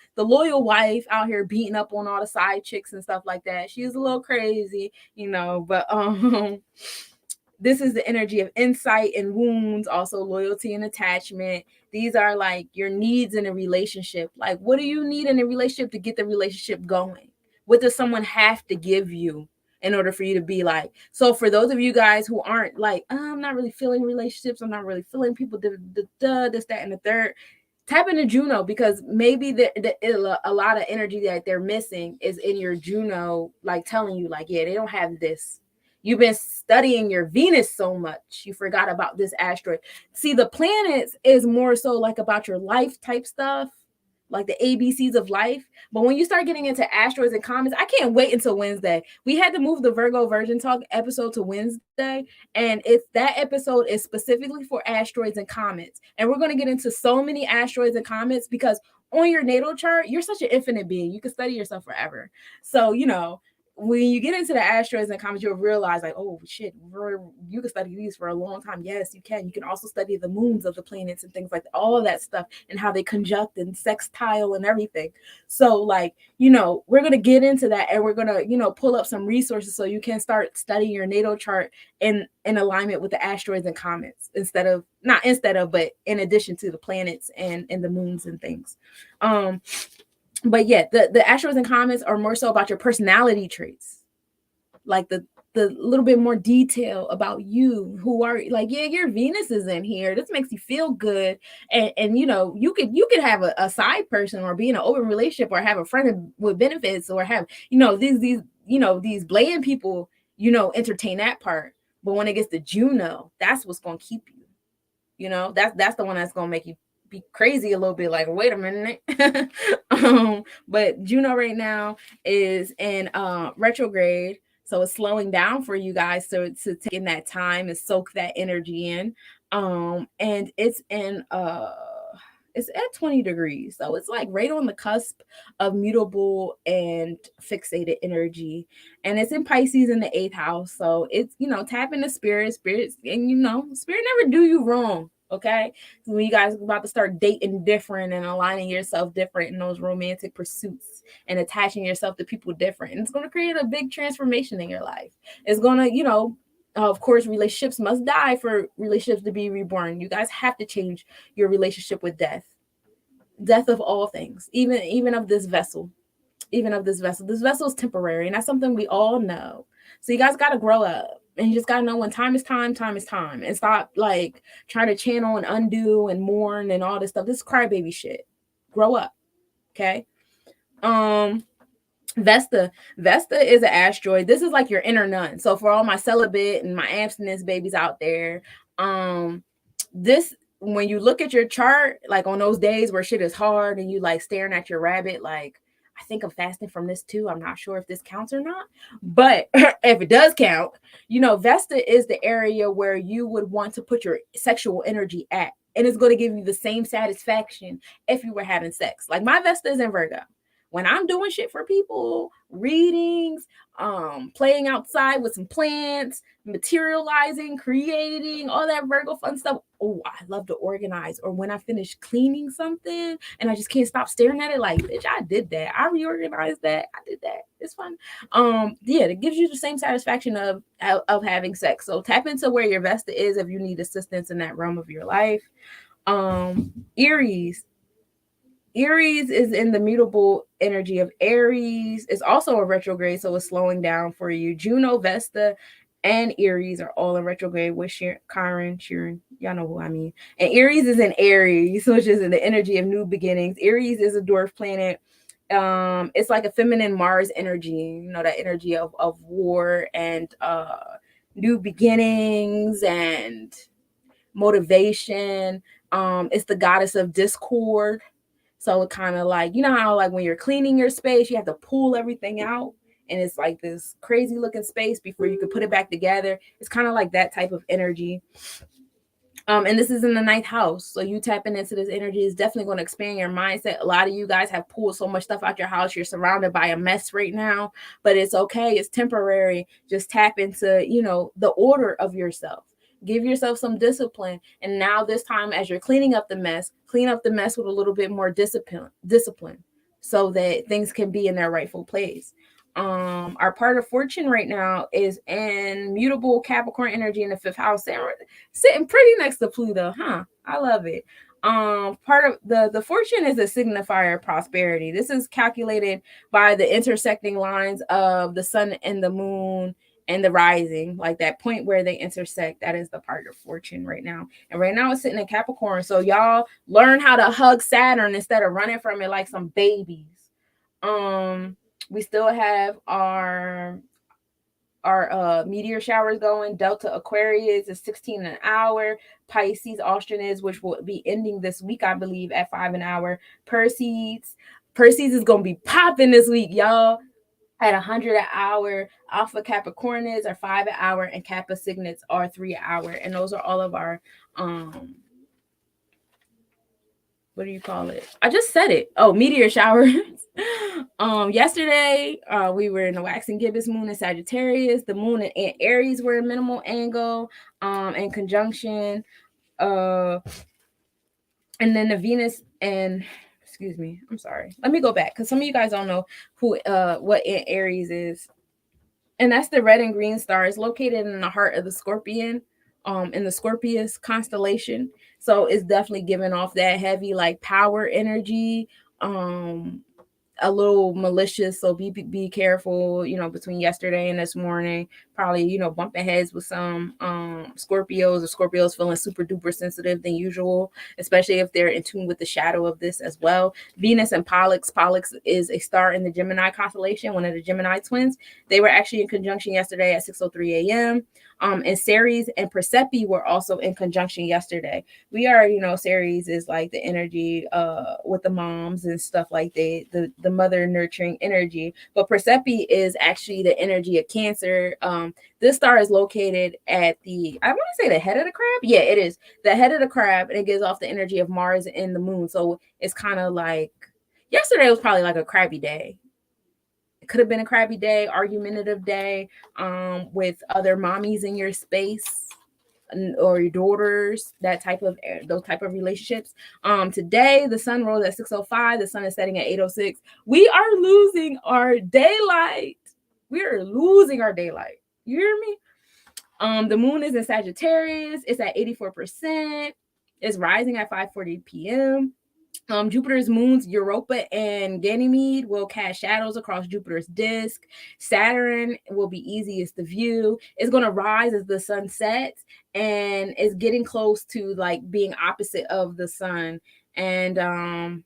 [SPEAKER 4] wife out here beating up on all the side chicks and stuff like that. She was a little crazy, but this is the energy of insight and wounds, also loyalty and attachment. These are like your needs in a relationship. Like, what do you need in a relationship to get the relationship going? What does someone have to give you in order for you to be like? So for those of you guys who aren't like, I'm not really feeling relationships, I'm not really feeling people, this, that, and the third, tap into Juno, because maybe a lot of energy that they're missing is in your Juno, like telling you like, yeah, they don't have this. You've been studying your Venus so much, you forgot about this asteroid. See, the planets is more so like about your life type stuff, like the ABCs of life. But when you start getting into asteroids and comets, I can't wait until Wednesday. We had to move the Virgo Virgin Talk episode to Wednesday, and that episode is specifically for asteroids and comets. And we're going to get into so many asteroids and comets, because on your natal chart, you're such an infinite being. You can study yourself forever. So, when you get into the asteroids and comets, you'll realize like, oh shit, you can study these for a long time. Yes, you can. You can also study the moons of the planets and things like that, all of that stuff, and how they conjunct and sextile and everything. So like, we're going to get into that, and we're going to, pull up some resources so you can start studying your natal chart in alignment with the asteroids and comets, but in addition to the planets and the moons and things. But yeah, the asteroids and comets are more so about your personality traits, like the little bit more detail about you, who are like, yeah, your Venus is in here. This makes you feel good, and you could have a side person, or be in an open relationship, or have a friend with benefits, or have these bland people, entertain that part. But when it gets to Juno, that's what's gonna keep you. That's the one that's gonna make you be crazy a little bit, like, wait a minute. But Juno right now is in retrograde, so it's slowing down for you guys, so to take in that time and soak that energy in. And it's at 20 degrees, so it's like right on the cusp of mutable and fixated energy, and it's in Pisces in the 8th house. So it's, tap into spirits, and spirit never do you wrong. Okay, so when you guys are about to start dating different and aligning yourself different in those romantic pursuits and attaching yourself to people different, and it's going to create a big transformation in your life. It's going to, of course, relationships must die for relationships to be reborn. You guys have to change your relationship with death of all things, even of this vessel. This vessel is temporary, and that's something we all know. So you guys got to grow up, and you just got to know when time is time is time, and stop like trying to channel and undo and mourn and all this stuff. This is crybaby shit. Grow up. Okay. Vesta is an asteroid. This is like your inner nun. So for all my celibate and my abstinence babies out there, this, when you look at your chart, like on those days where shit is hard and you like staring at your rabbit, like, I think I'm fasting from this too. I'm not sure if this counts or not, but if it does count, Vesta is the area where you would want to put your sexual energy at, and it's going to give you the same satisfaction if you were having sex. Like, my Vesta is in Virgo. When I'm doing shit for people, readings, playing outside with some plants, materializing, creating, all that Virgo fun stuff. Oh, I love to organize. Or when I finish cleaning something and I just can't stop staring at it, like, bitch, I did that. I reorganized that. I did that. It's fun. Yeah, it gives you the same satisfaction of having sex. So tap into where your Vesta is if you need assistance in that realm of your life. Aries is in the mutable energy of Aries. It's also a retrograde, so it's slowing down for you. Juno, Vesta, and Aries are all in retrograde with Sharon. Y'all know who I mean. And Aries is in Aries, which is in the energy of new beginnings. Aries is a dwarf planet. It's like a feminine Mars energy, that energy of war and new beginnings and motivation. It's the goddess of discord. So it kind of like, you know how like when you're cleaning your space, you have to pull everything out and it's like this crazy looking space before you can put it back together. It's kind of like that type of energy. And this is in the ninth house. So you tapping into this energy is definitely going to expand your mindset. A lot of you guys have pulled so much stuff out your house. You're surrounded by a mess right now, but it's okay. It's temporary. Just tap into, the order of yourself. Give yourself some discipline. And now this time, as you're cleaning up the mess, clean up the mess with a little bit more discipline so that things can be in their rightful place. Our part of fortune right now is in mutable Capricorn energy in the fifth house, sitting pretty next to Pluto, huh? I love it. Part of the fortune is a signifier of prosperity. This is calculated by the intersecting lines of the sun and the moon and the rising, like that point where they intersect. That is the part of fortune right now. And right now it's sitting in Capricorn. So y'all learn how to hug Saturn instead of running from it like some babies. We still have our meteor showers going. Delta Aquarius is 16 an hour. Pisces Austrian which will be ending this week, I believe, at 5 an hour. Perseus is gonna be popping this week, y'all. At 100 an hour. Alpha Capricornids are 5 an hour, and Kappa Cygnets are 3 an hour. And those are all of our what do you call it? I just said it. Oh, meteor showers. Yesterday, we were in the waxing gibbous moon in Sagittarius. The moon and Aries were in minimal angle, in conjunction. And then the Venus and excuse me, I'm sorry. Let me go back because some of you guys don't know what in Aries is. And that's the red and green star. It's located in the heart of the Scorpion, in the Scorpius constellation. So it's definitely giving off that heavy like power energy, a little malicious. So be careful, between yesterday and this morning. Probably, bumping heads with some Scorpios, or Scorpios feeling super duper sensitive than usual, especially if they're in tune with the shadow of this as well. Venus and Pollux. Pollux is a star in the Gemini constellation, one of the Gemini twins. They were actually in conjunction yesterday at 6:03 a.m. And Ceres and Persepi were also in conjunction yesterday. We already know Ceres is like the energy with the moms and stuff like that, the mother nurturing energy. But Persepi is actually the energy of Cancer. This star is located at I want to say the head of the crab. Yeah, it is the head of the crab, and it gives off the energy of Mars and the moon. So it's kind of like yesterday was probably like a crabby day. It could have been a crabby day, argumentative day, with other mommies in your space or your daughters, those type of relationships. Today the sun rose at 6:05. The sun is setting at 8:06. We are losing our daylight. You hear me? The moon is in Sagittarius. It's at 84%. It's rising at 5:40 p.m. Jupiter's moons Europa and Ganymede will cast shadows across Jupiter's disk. Saturn will be easiest to view. It's going to rise as the sun sets, and it's getting close to like being opposite of the sun. And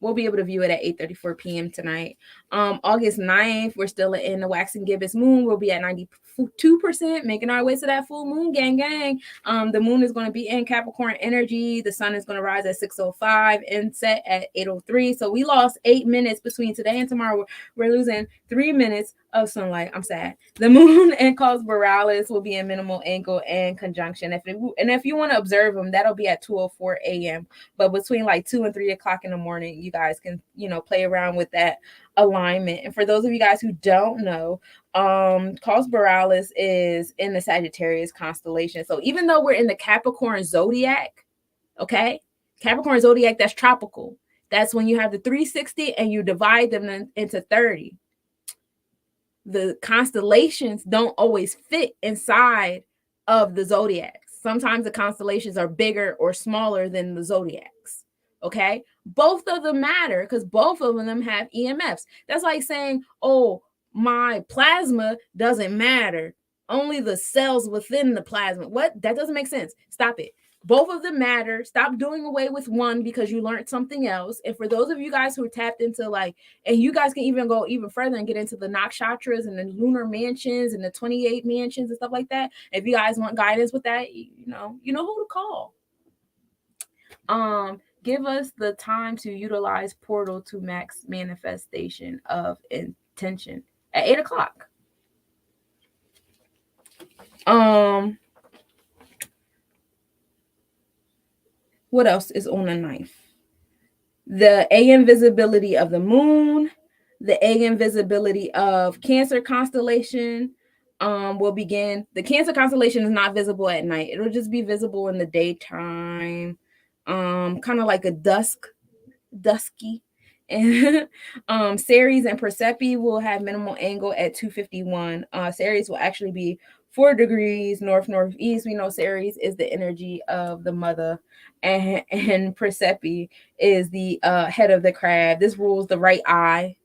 [SPEAKER 4] we'll be able to view it at 8:34 p.m. tonight. August 9th, we're still in the waxing gibbous moon. We'll be at 92%, making our way to that full moon, gang. The moon is going to be in Capricorn energy. The sun is going to rise at 6:05 and set at 8:03. So we lost 8 minutes between today and tomorrow. We're losing 3 minutes of sunlight. I'm sad. The moon and cause Borealis will be in minimal angle and conjunction. If you want to observe them, that'll be at 2:04 a.m. But between like 2 and 3 o'clock in the morning, you guys can, play around with that alignment. And for those of you guys who don't know, cause Borealis is in the Sagittarius constellation. So even though we're in the Capricorn zodiac, okay, Capricorn zodiac, that's tropical. That's when you have the 360 and you divide them into 30. The constellations don't always fit inside of the zodiacs. Sometimes the constellations are bigger or smaller than the zodiacs. Okay, both of them matter because both of them have EMFs. That's like saying, oh, my plasma doesn't matter, only the cells within the plasma. What? That doesn't make sense. Stop it. Both of them matter. Stop doing away with one because you learned something else. And for those of you guys who are tapped into and you guys can even go even further and get into the nakshatras and the lunar mansions and the 28 mansions and stuff like that. If you guys want guidance with that, you know who to call. give us the time to utilize portal to max manifestation of intention at 8 o'clock. What else is on the 9th? The AM visibility of the moon, the AM visibility of Cancer constellation will begin. The Cancer constellation is not visible at night. It'll just be visible in the daytime. Kind of like a dusky. And Ceres and Persepi will have minimal angle at 251. Ceres will actually be 4 degrees northeast. We know Ceres is the energy of the mother, and Persepi is the head of the crab. This rules the right eye.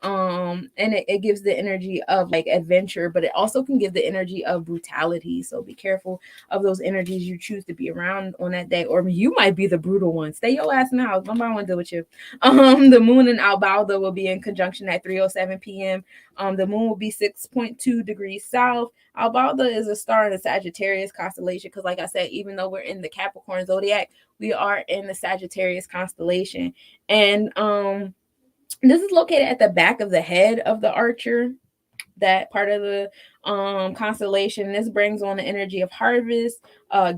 [SPEAKER 4] And it gives the energy of like adventure, but it also can give the energy of brutality. So be careful of those energies you choose to be around on that day, or you might be the brutal one. Stay your ass in the house. Nobody want to deal with you. The moon in Albaldo will be in conjunction at 3:07 p.m. The moon will be 6.2 degrees south. Albaldo is a star in the Sagittarius constellation because, like I said, even though we're in the Capricorn zodiac, we are in the Sagittarius constellation. And this is located at the back of the head of the archer, that part of the constellation. This brings on the energy of harvest,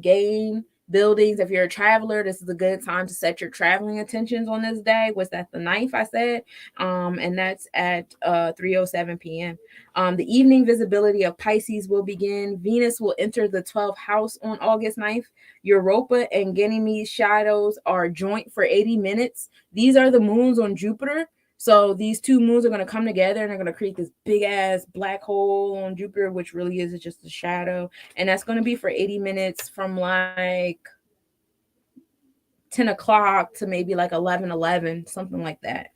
[SPEAKER 4] gain, buildings. If you're a traveler, this is a good time to set your traveling intentions on this day. Was that the 9th I said? And that's at 3:07 p.m. The evening visibility of Pisces will begin. Venus will enter the 12th house on August 9th. Europa and Ganymede shadows are joint for 80 minutes. These are the moons on Jupiter. So these two moons are going to come together and they're going to create this big ass black hole on Jupiter, which really is just a shadow. And that's going to be for 80 minutes from like 10 o'clock to maybe like 11:11, something like that.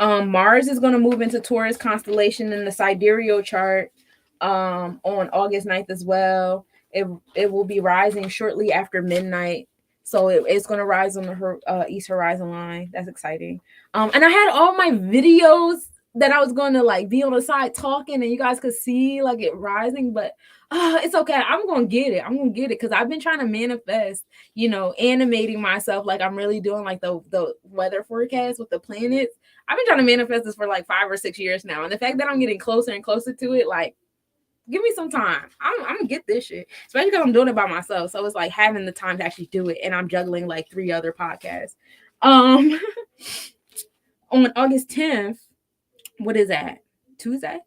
[SPEAKER 4] Mars is going to move into Taurus constellation in the sidereal chart on August 9th as well. It will be rising shortly after midnight. So it's going to rise on the east horizon line. That's exciting. And I had all my videos that I was going to like be on the side talking and you guys could see like it rising, but it's okay. I'm going to get it. I'm going to get it because I've been trying to manifest, animating myself like I'm really doing like the weather forecast with the planets. I've been trying to manifest this for like 5 or 6 years now. And the fact that I'm getting closer and closer to it, like, give me some time. I'm gonna get this shit, especially because I'm doing it by myself. So it's like having the time to actually do it, and I'm juggling like 3 other podcasts. On August 10th, what is that? Tuesday?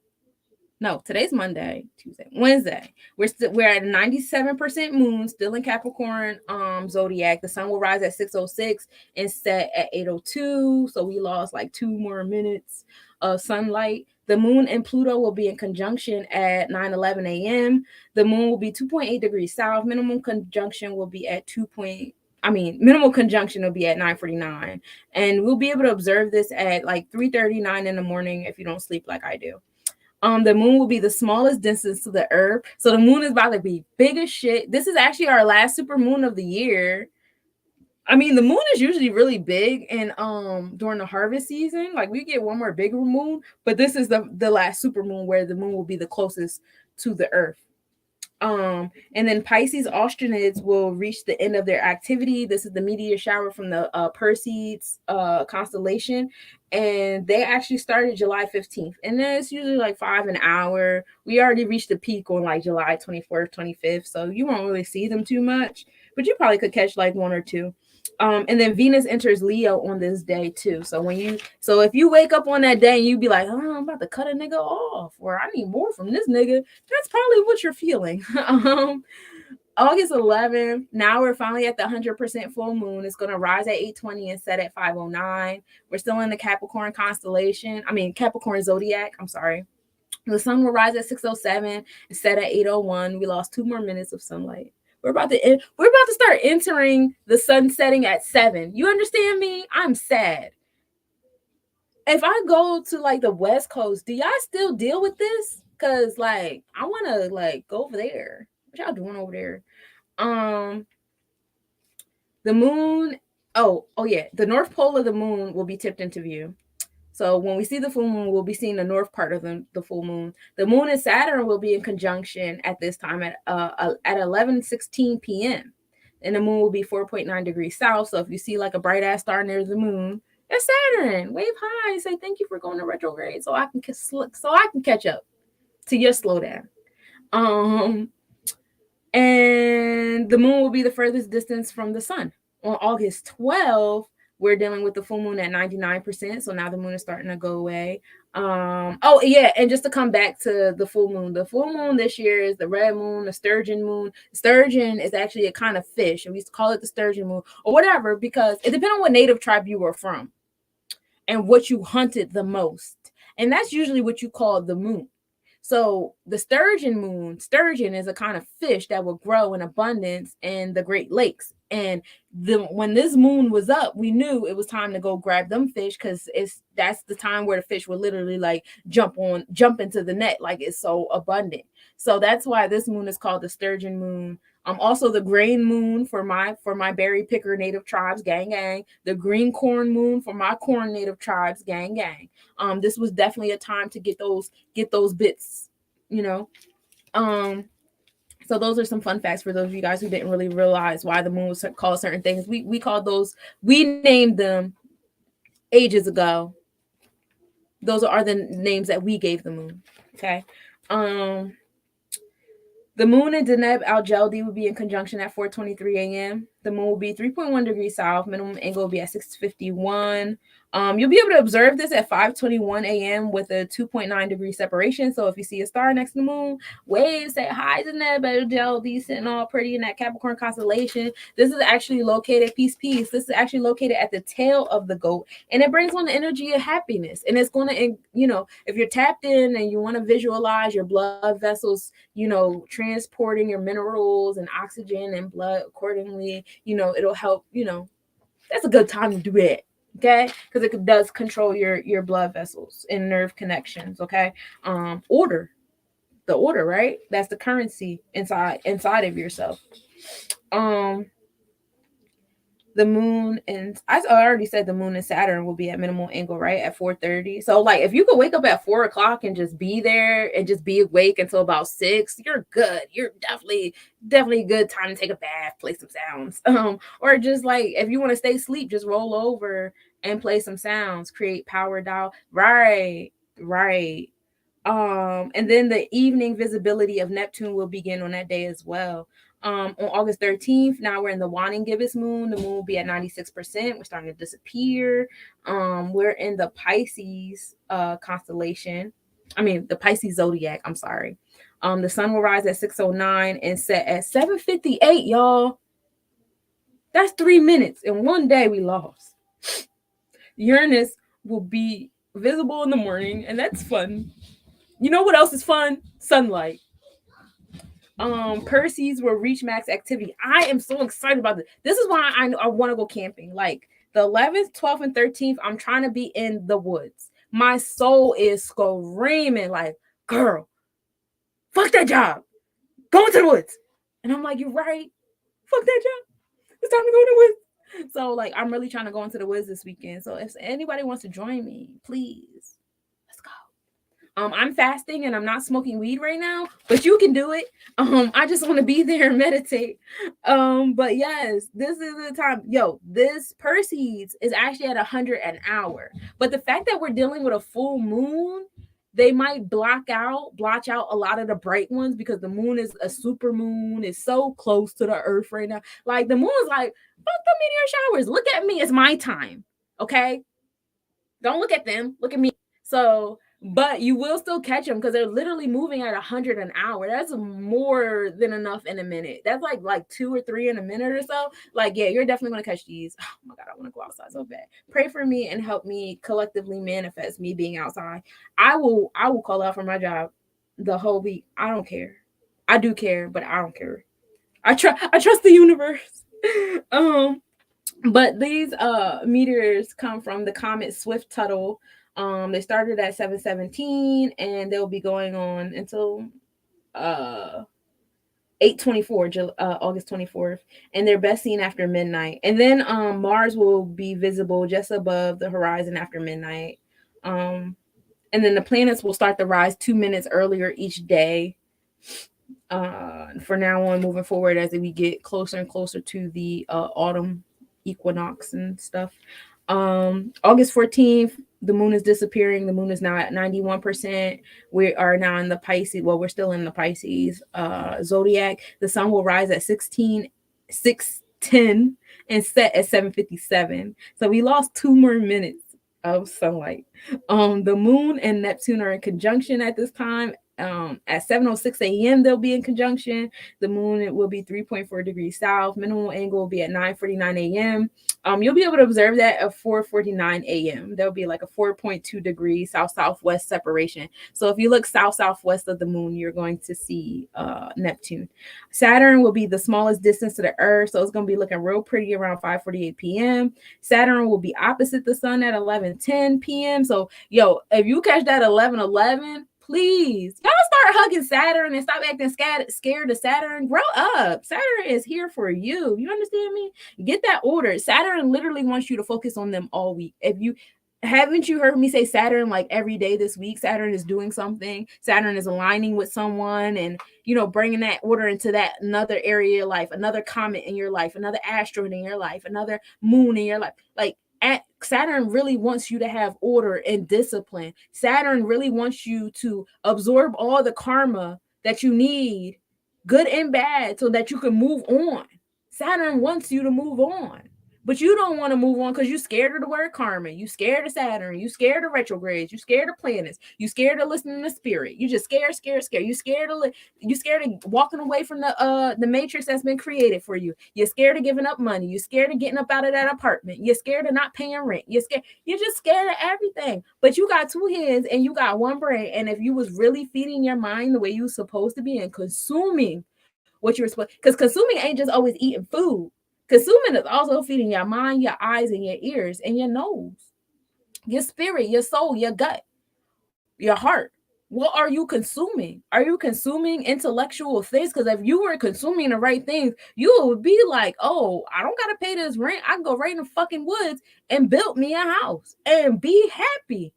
[SPEAKER 4] No, today's Monday. Tuesday, Wednesday. We're at 97% moon, still in Capricorn zodiac. The sun will rise at 6:06 and set at 8:02. So we lost like 2 more minutes of sunlight. The moon and Pluto will be in conjunction at 9:11 a.m. The moon will be 2.8 degrees south. Minimal conjunction will be at minimal conjunction will be at 9:49. And we'll be able to observe this at like 3:39 in the morning if you don't sleep like I do. The moon will be the smallest distance to the earth. So the moon is about to be big as shit. This is actually our last super moon of the year. I mean, the moon is usually really big and during the harvest season, like we get one more bigger moon, but this is the last super moon where the moon will be the closest to the earth. And then Pisces Austronids will reach the end of their activity. This is the meteor shower from the Perseids constellation, and they actually started July 15th, and then it's usually like 5 an hour. We already reached the peak on like July 24th, 25th, so you won't really see them too much, but you probably could catch like 1 or 2. And then Venus enters Leo on this day too. So if you wake up on that day and you be like, oh, I'm about to cut a nigga off, or I need more from this nigga, that's probably what you're feeling. August 11th, now we're finally at the 100% full moon. It's going to rise at 8:20 and set at 5:09. We're still in the Capricorn Capricorn zodiac. I'm sorry. The sun will rise at 6:07 and set at 8:01. We lost 2 more minutes of sunlight. We're about to start entering the sun setting at 7. You understand me? I'm sad. If I go to like the West Coast, do y'all still deal with this? Cause like I want to like go over there. What y'all doing over there? The moon. Oh yeah. The North Pole of the moon will be tipped into view. So when we see the full moon, we'll be seeing the north part of the full moon. The moon and Saturn will be in conjunction at this time at 11:16 p.m. and the moon will be 4.9 degrees south. So if you see like a bright ass star near the moon, it's Saturn. Wave high, say thank you for going to retrograde, so I can catch up to your slowdown. And the moon will be the furthest distance from the sun. On August 12th, we're dealing with the full moon at 99%. So now the moon is starting to go away. Oh yeah, and just to come back to the full moon this year is the red moon, the sturgeon moon. Sturgeon is actually a kind of fish, and we used to call it the sturgeon moon or whatever, because it depends on what native tribe you were from and what you hunted the most. And that's usually what you call the moon. So the sturgeon is a kind of fish that will grow in abundance in the Great Lakes. And when this moon was up, we knew it was time to go grab them fish, because that's the time where the fish will literally like jump into the net, like it's so abundant. So that's why this moon is called the sturgeon moon. Also the grain moon for my berry picker native tribes, gang gang. The green corn moon for my corn native tribes, gang gang. This was definitely a time to get those bits, you know. So those are some fun facts for those of you guys who didn't really realize why the moon was called certain things. We called those, we named them ages ago. Those are the names that we gave the moon. Okay. The moon and Deneb al-Jeldi will be in conjunction at 4:23 a.m. The moon will be 3.1 degrees south. Minimum angle will be at 6:51. You'll be able to observe this at 5:21 a.m. with a 2.9 degree separation. So if you see a star next to the moon, wave, say hi to Deneb al-Jeldi, sitting all pretty in that Capricorn constellation. This is actually located, peace. This is actually located at the tail of the goat, and it brings on the energy of happiness. And it's going to, if you're tapped in and you want to visualize your blood vessels, transporting your minerals and oxygen and blood accordingly, it'll help, that's a good time to do it. Okay, because it does control your blood vessels and nerve connections. Okay, order, right? That's the currency inside of yourself. The moon, and I already said the moon and Saturn will be at minimal angle, right, at 4:30. So like if you could wake up at 4 o'clock and just be there and just be awake until about 6, you're good. You're definitely good time to take a bath, play some sounds. Or just like if you want to stay asleep, just roll over and play some sounds, create power dial. Right. And then the evening visibility of Neptune will begin on that day as well. On August 13th, now we're in the waning gibbous moon. The moon will be at 96%. We're starting to disappear. We're in the Pisces constellation. I mean, the Pisces zodiac. I'm sorry. The sun will rise at 6:09 and set at 7:58, y'all. That's 3 minutes. In one day, we lost. Uranus will be visible in the morning, and that's fun. You know what else is fun? Sunlight. Perseus will reach max activity. I am so excited about this. This is why I want to go camping. Like the 11th, 12th, and 13th, I'm trying to be in the woods. My soul is screaming like, girl, fuck that job. Go into the woods. And I'm like, you're right. Fuck that job. It's time to go in the woods. So like, I'm really trying to go into the woods this weekend. So if anybody wants to join me, please, let's go. I'm fasting and I'm not smoking weed right now, but you can do it. I just want to be there and meditate. But yes, this is the time. Yo, this Perseus is actually at 100 an hour. But the fact that we're dealing with a full moon, they might blotch out a lot of the bright ones because the moon is a super moon. It's so close to the earth right now. Like the moon is like, fuck the meteor showers. Look at me. It's my time. Okay. Don't look at them. Look at me. So, but you will still catch them because they're literally moving at 100 an hour. That's more than enough in a minute. That's like 2 or 3 in a minute or so. Like, yeah, you're definitely going to catch these. Oh my God, I want to go outside so bad. Pray for me and help me collectively manifest me being outside. I will call out for my job the whole week. I don't care. I do care, but I don't care. I trust the universe. But these meteors come from the comet Swift-Tuttle. They started at 7:17 and they'll be going on until 8:24, August 24th, and they're best seen after midnight. And then Mars will be visible just above the horizon after midnight. And then the planets will start to rise 2 minutes earlier each day. for now on, moving forward, as we get closer and closer to the autumn equinox and stuff. August 14th, the moon is disappearing. The moon is now at 91%. We are now in the Pisces. Well, we're still in the Pisces zodiac. The sun will rise at 6:10 and set at 7:57. So we lost 2 more minutes of sunlight. The moon and Neptune are in conjunction at this time. At 7:06 a.m. they'll be in conjunction. The moon, it will be 3.4 degrees south. Minimum angle will be at 9:49 a.m. You'll be able to observe that at 4:49 a.m. There'll be like a 4.2 degree south-southwest separation. So if you look south-southwest of the moon, you're going to see Neptune. Saturn will be the smallest distance to the Earth, so it's going to be looking real pretty around 5:48 p.m. Saturn will be opposite the sun at 11:10 p.m. So, yo, if you catch that 11:11, please, y'all start hugging Saturn and stop acting scared of Saturn. Grow up. Saturn is here for you. You understand me? Get that order. Saturn literally wants you to focus on them all week. If you haven't you heard me say Saturn like every day this week? Saturn is doing something. Saturn is aligning with someone and, bringing that order into that another area of your life, another comet in your life, another asteroid in your life, another moon in your life. Like, Saturn really wants you to have order and discipline. Saturn really wants you to absorb all the karma that you need, good and bad, so that you can move on. Saturn wants you to move on. But you don't want to move on because you're scared of the word karma. You scared of Saturn. You scared of retrogrades. You scared of planets. You scared of listening to spirit. You just scared. You scared of walking away from the matrix that's been created for you. You're scared of giving up money. You're scared of getting up out of that apartment. You're scared of not paying rent. You're just scared of everything. But you got two hands and you got one brain. And if you was really feeding your mind the way you was supposed to be and consuming what you were supposed, because consuming ain't just always eating food. Consuming is also feeding your mind, your eyes, and your ears, and your nose, your spirit, your soul, your gut, your heart. What are you consuming? Are you consuming intellectual things? Because if you were consuming the right things, you would be like, oh, I don't got to pay this rent. I can go right in the fucking woods and build me a house and be happy.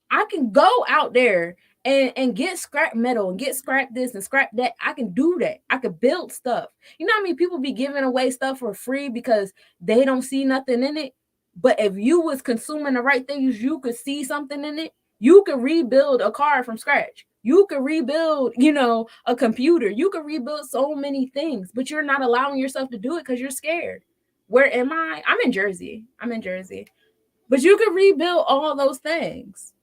[SPEAKER 4] I can go out there and get scrap metal and get scrap this and scrap that. I can do that. I could build stuff. You know how many people be giving away stuff for free because they don't see nothing in it? But if you was consuming the right things, you could see something in it. You could rebuild a car from scratch. You could rebuild, a computer. You could rebuild so many things, but you're not allowing yourself to do it because you're scared. Where am I? I'm in Jersey. But you could rebuild all those things.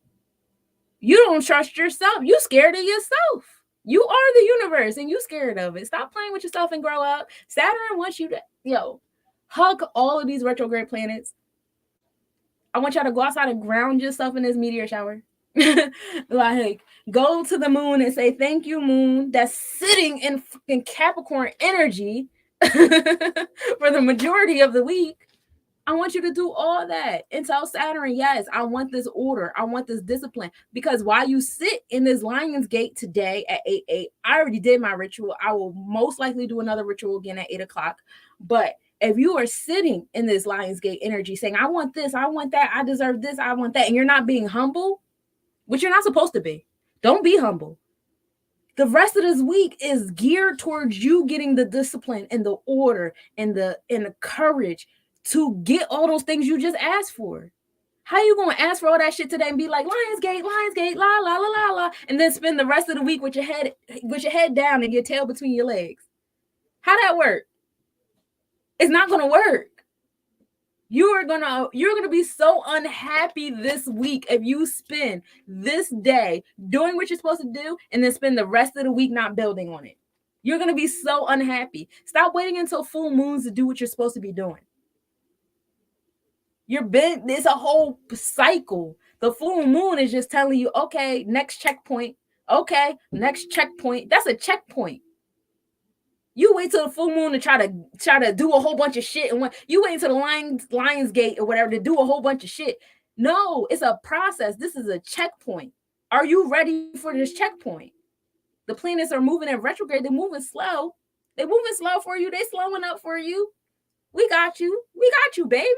[SPEAKER 4] You don't trust yourself. You scared of yourself. You are the universe and you scared of it. Stop playing with yourself and grow up. Saturn wants you to, hug all of these retrograde planets. I want y'all to go outside and ground yourself in this meteor shower. Like, go to the moon and say, thank you, moon, that's sitting in fucking Capricorn energy for the majority of the week. I want you to do all that and tell Saturn, yes, I want this order. I want this discipline. Because while you sit in this Lion's Gate today at 8:08, I already did my ritual. I will most likely do another ritual again at 8 o'clock. But if you are sitting in this Lion's Gate energy saying, I want this, I want that, I deserve this, I want that, and you're not being humble, which you're not supposed to be. Don't be humble. The rest of this week is geared towards you getting the discipline and the order and the courage to get all those things you just asked for. How you gonna ask for all that shit today and be like Lionsgate, la la la la la, and then spend the rest of the week with your head down and your tail between your legs? How that work? It's not gonna work. You're gonna be so unhappy this week if you spend this day doing what you're supposed to do and then spend the rest of the week not building on it. You're gonna be so unhappy. Stop waiting until full moons to do what you're supposed to be doing. It's a whole cycle. The full moon is just telling you, okay, next checkpoint. Okay, next checkpoint. That's a checkpoint. You wait till the full moon to try to do a whole bunch of shit, and when you wait till the Lion's Gate or whatever to do a whole bunch of shit. No, it's a process. This is a checkpoint. Are you ready for this checkpoint? The planets are moving in retrograde. They're moving slow. They're moving slow for you. They're slowing up for you. We got you. We got you, baby.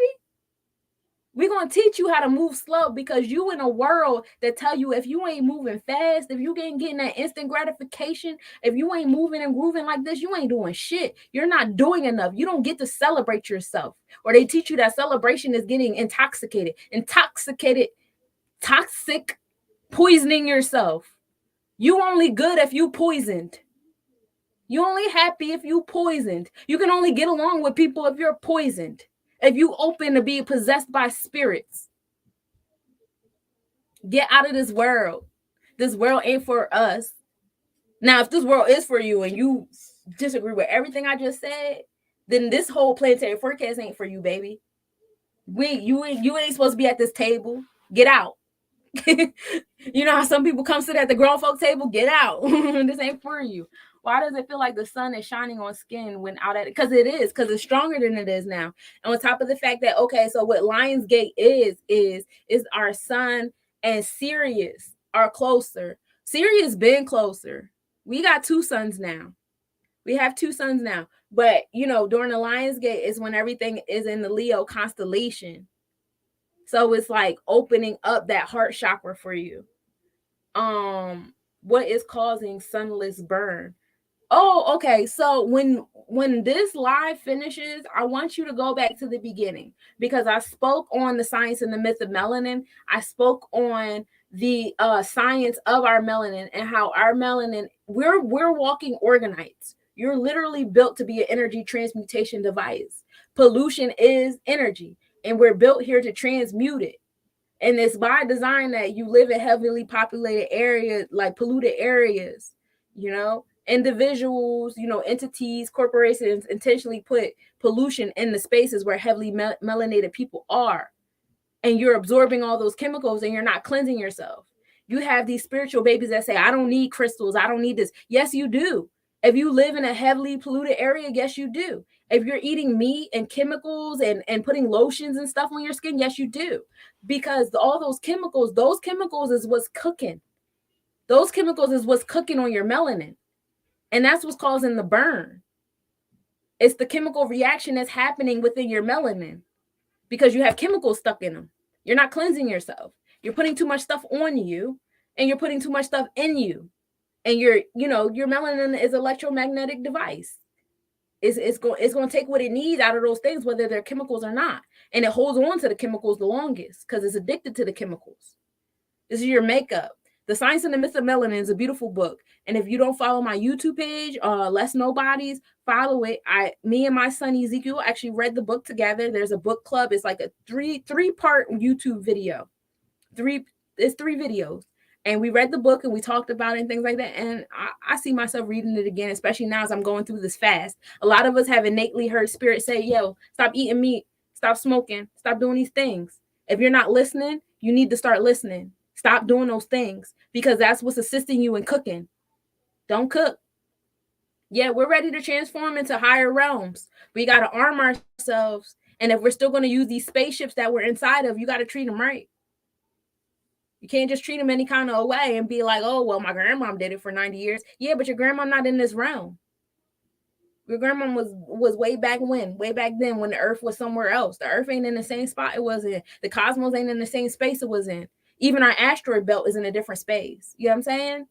[SPEAKER 4] We're going to teach you how to move slow because you in a world that tell you if you ain't moving fast, if you ain't getting that instant gratification, if you ain't moving and grooving like this, you ain't doing shit. You're not doing enough. You don't get to celebrate yourself. Or they teach you that celebration is getting intoxicated. Toxic, poisoning yourself. You only good if you poisoned. You only happy if you poisoned. You can only get along with people if you're poisoned. If you open to be possessed by spirits. Get out of this world. This world ain't for us. Now, if this world is for you and you disagree with everything I just said, then this whole planetary forecast ain't for you, baby. You ain't supposed to be at this table. Get out. You know how some people come sit at the grown folk table? Get out. This ain't for you. Why does it feel like the sun is shining on skin when out at it? Because it is, because it's stronger than it is now. And on top of the fact that, okay, so what Lionsgate is our sun and Sirius are closer. Sirius been closer. We got two suns now. We have two suns now. But, you know, during the Lionsgate is when everything is in the Leo constellation. So it's like opening up that heart chakra for you. What is causing sunless burn? Oh, okay. So when this live finishes, I want you to go back to the beginning because I spoke on the science and the myth of melanin. I spoke on the science of our melanin and how our melanin, we're walking organites. You're literally built to be an energy transmutation device. Pollution is energy, and we're built here to transmute it. And it's by design that you live in heavily populated areas, like polluted areas, you know, individuals, you know, entities, corporations intentionally put pollution in the spaces where heavily melanated people are. And you're absorbing all those chemicals and you're not cleansing yourself. You have these spiritual babies that say, I don't need crystals. I don't need this. Yes, you do. If you live in a heavily polluted area, yes, you do. If you're eating meat and chemicals and putting lotions and stuff on your skin, yes, you do. Because all those chemicals is what's cooking. Those chemicals is what's cooking on your melanin. And that's what's causing the burn. It's the chemical reaction that's happening within your melanin because you have chemicals stuck in them. You're not cleansing yourself. You're putting too much stuff on you and you're putting too much stuff in you. And your melanin is an electromagnetic device. It's going to take what it needs out of those things, whether they're chemicals or not. And it holds on to the chemicals the longest because it's addicted to the chemicals. This is your makeup. The Science and the Myth of Melanin is a beautiful book. And if you don't follow my YouTube page, Less Nobodies, follow it. Me and my son Ezekiel actually read the book together. There's a book club. It's like a three-part YouTube video. It's 3 videos. And we read the book and we talked about it and things like that. And I see myself reading it again, especially now as I'm going through this fast. A lot of us have innately heard spirit say, yo, stop eating meat, stop smoking, stop doing these things. If you're not listening, you need to start listening. Stop doing those things because that's what's assisting you in cooking. Don't cook. Yeah, we're ready to transform into higher realms. We got to arm ourselves. And if we're still going to use these spaceships that we're inside of, you got to treat them right. You can't just treat them any kind of way and be like, oh, well, my grandmom did it for 90 years. Yeah, but your grandma not in this realm. Your grandma was way back then when the earth was somewhere else. The earth ain't in the same spot it was in. The cosmos ain't in the same space it was in. Even our asteroid belt is in a different space. You know what I'm saying?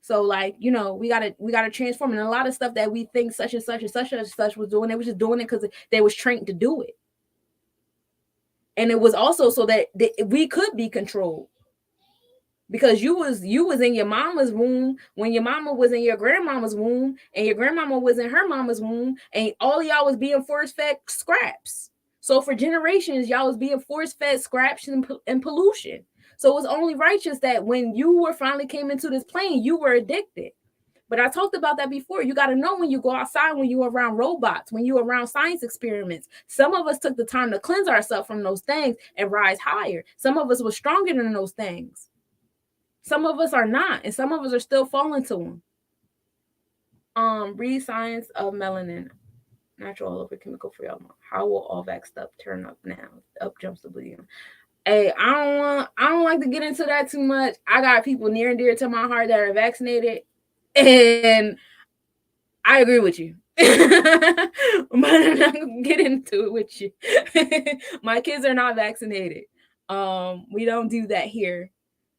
[SPEAKER 4] So like, you know, we gotta transform. And a lot of stuff that we think such and such and such and such was doing, they was just doing it because they was trained to do it. And it was also so that we could be controlled. Because you was in your mama's womb when your mama was in your grandmama's womb and your grandmama was in her mama's womb and all y'all was being force-fed scraps. So for generations, y'all was being force-fed scraps and pollution. So it was only righteous that when you were finally came into this plane, you were addicted. But I talked about that before. You got to know when you go outside, when you're around robots, when you're around science experiments. Some of us took the time to cleanse ourselves from those things and rise higher. Some of us were stronger than those things. Some of us are not, and some of us are still falling to them. Read Science of Melanin, natural all over chemical free. How will all vaxxed up turn up now? Up jumps the bleeding. Hey, I don't like to get into that too much. I got people near and dear to my heart that are vaccinated, and I agree with you. I'm not gonna get into it with you. My kids are not vaccinated. We don't do that here.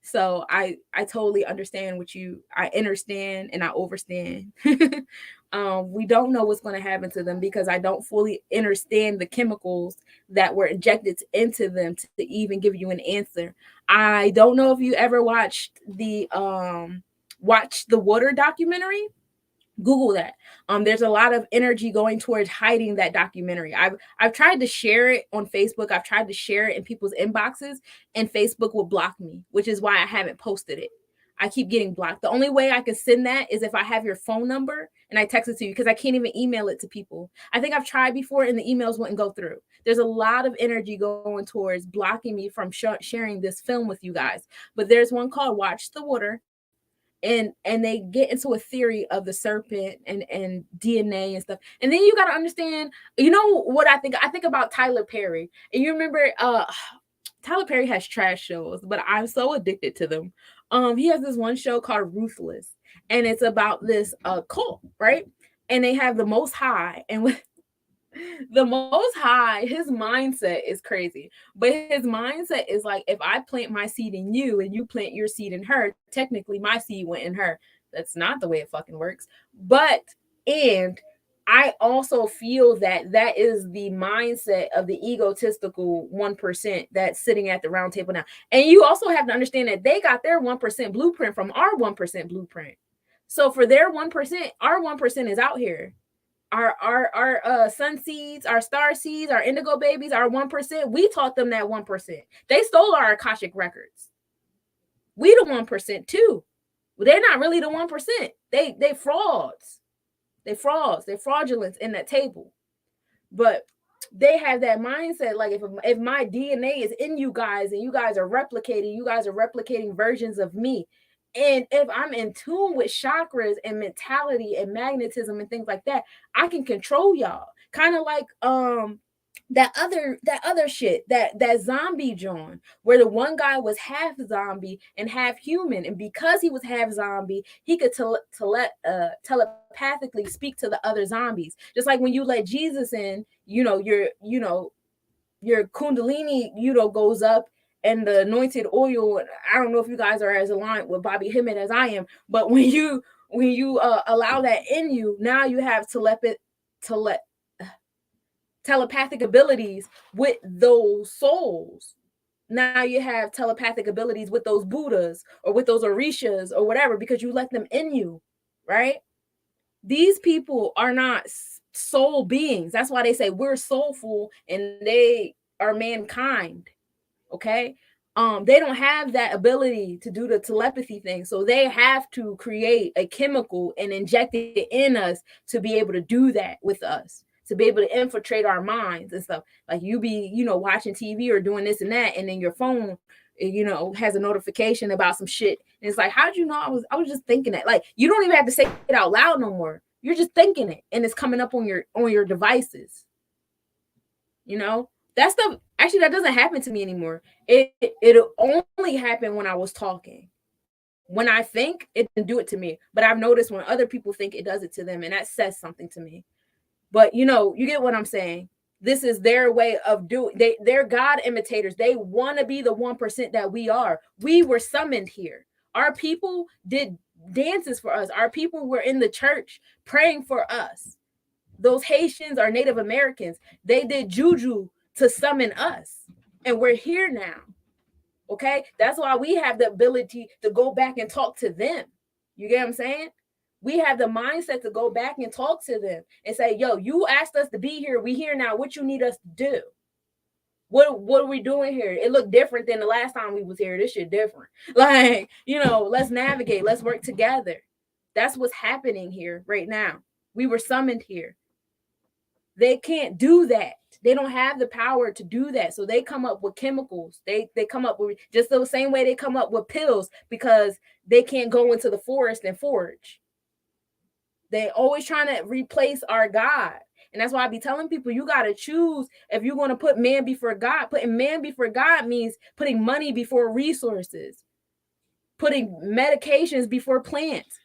[SPEAKER 4] So I totally understand what you I understand and I overstand. We don't know what's going to happen to them because I don't fully understand the chemicals that were injected into them to even give you an answer. I don't know if you ever watched the water documentary. Google that. There's a lot of energy going towards hiding that documentary. I've tried to share it on Facebook. I've tried to share it in people's inboxes, and Facebook will block me, which is why I haven't posted it. I keep getting blocked. The only way I can send that is if I have your phone number and I text it to you because I can't even email it to people. I think I've tried before and the emails wouldn't go through. There's a lot of energy going towards blocking me from sharing this film with you guys. But there's one called Watch the Water, and they get into a theory of the serpent and DNA and stuff. And then you got to understand, you know what I think about Tyler Perry. And you remember Tyler Perry has trash shows, but I'm so addicted to them. He has this one show called Ruthless, and it's about this cult, right? And they have the Most High, and with the Most High, his mindset is crazy. But his mindset is like, if I plant my seed in you and you plant your seed in her, technically my seed went in her. That's not the way it fucking works. But, and I also feel that that is the mindset of the egotistical 1% that's sitting at the round table now. And you also have to understand that they got their 1% blueprint from our 1% blueprint. So for their 1%, our 1% is out here. Our sun seeds, our star seeds, our indigo babies, our 1%. We taught them that 1%. They stole our Akashic records. We the 1% too. They're not really the 1%. They frauds. They frauds. They're fraudulence in that table. But they have that mindset, like if my DNA is in you guys and you guys are replicating versions of me. And if I'm in tune with chakras and mentality and magnetism and things like that, I can control y'all. Kind of like that other shit, that zombie John, where the one guy was half zombie and half human, and because he was half zombie, he could telepathically speak to the other zombies. Just like when you let Jesus in, your kundalini, goes up, and the anointed oil. I don't know if you guys are as aligned with Bobby Hemmett as I am, but when you allow that in you, now you have telepathic abilities with those souls. Now you have telepathic abilities with those Buddhas or with those Orishas or whatever, because you let them in you, right? These people are not soul beings. That's why they say we're soulful and they are mankind. Okay. They don't have that ability to do the telepathy thing. So they have to create a chemical and inject it in us to be able to do that with us, to be able to infiltrate our minds and stuff. Like you be, watching TV or doing this and that, and then your phone, has a notification about some shit. And it's like, how'd you know? I was just thinking that. Like, you don't even have to say it out loud no more. You're just thinking it, and it's coming up on your devices. That stuff, actually, that doesn't happen to me anymore. It'll only happen when I was talking. When I think, it didn't do it to me. But I've noticed when other people think, it does it to them, and that says something to me. But you get what I'm saying. This is their way of doing. They're God imitators. They want to be the 1% that we are. We were summoned here. Our people did dances for us. Our people were in the church praying for us. Those Haitians are Native Americans. They did juju to summon us, and we're here now. Okay, that's why we have the ability to go back and talk to them. You get what I'm saying? We have the mindset to go back and talk to them and say, yo, you asked us to be here. We here now. What you need us to do? What are we doing here? It looked different than the last time we was here. This shit different. Like, let's navigate. Let's work together. That's what's happening here right now. We were summoned here. They can't do that. They don't have the power to do that. So they come up with chemicals. They come up with just the same way they come up with pills, because they can't go into the forest and forage. They always trying to replace our God. And that's why I be telling people, you got to choose if you're going to put man before God. Putting man before God means putting money before resources, putting medications before plants,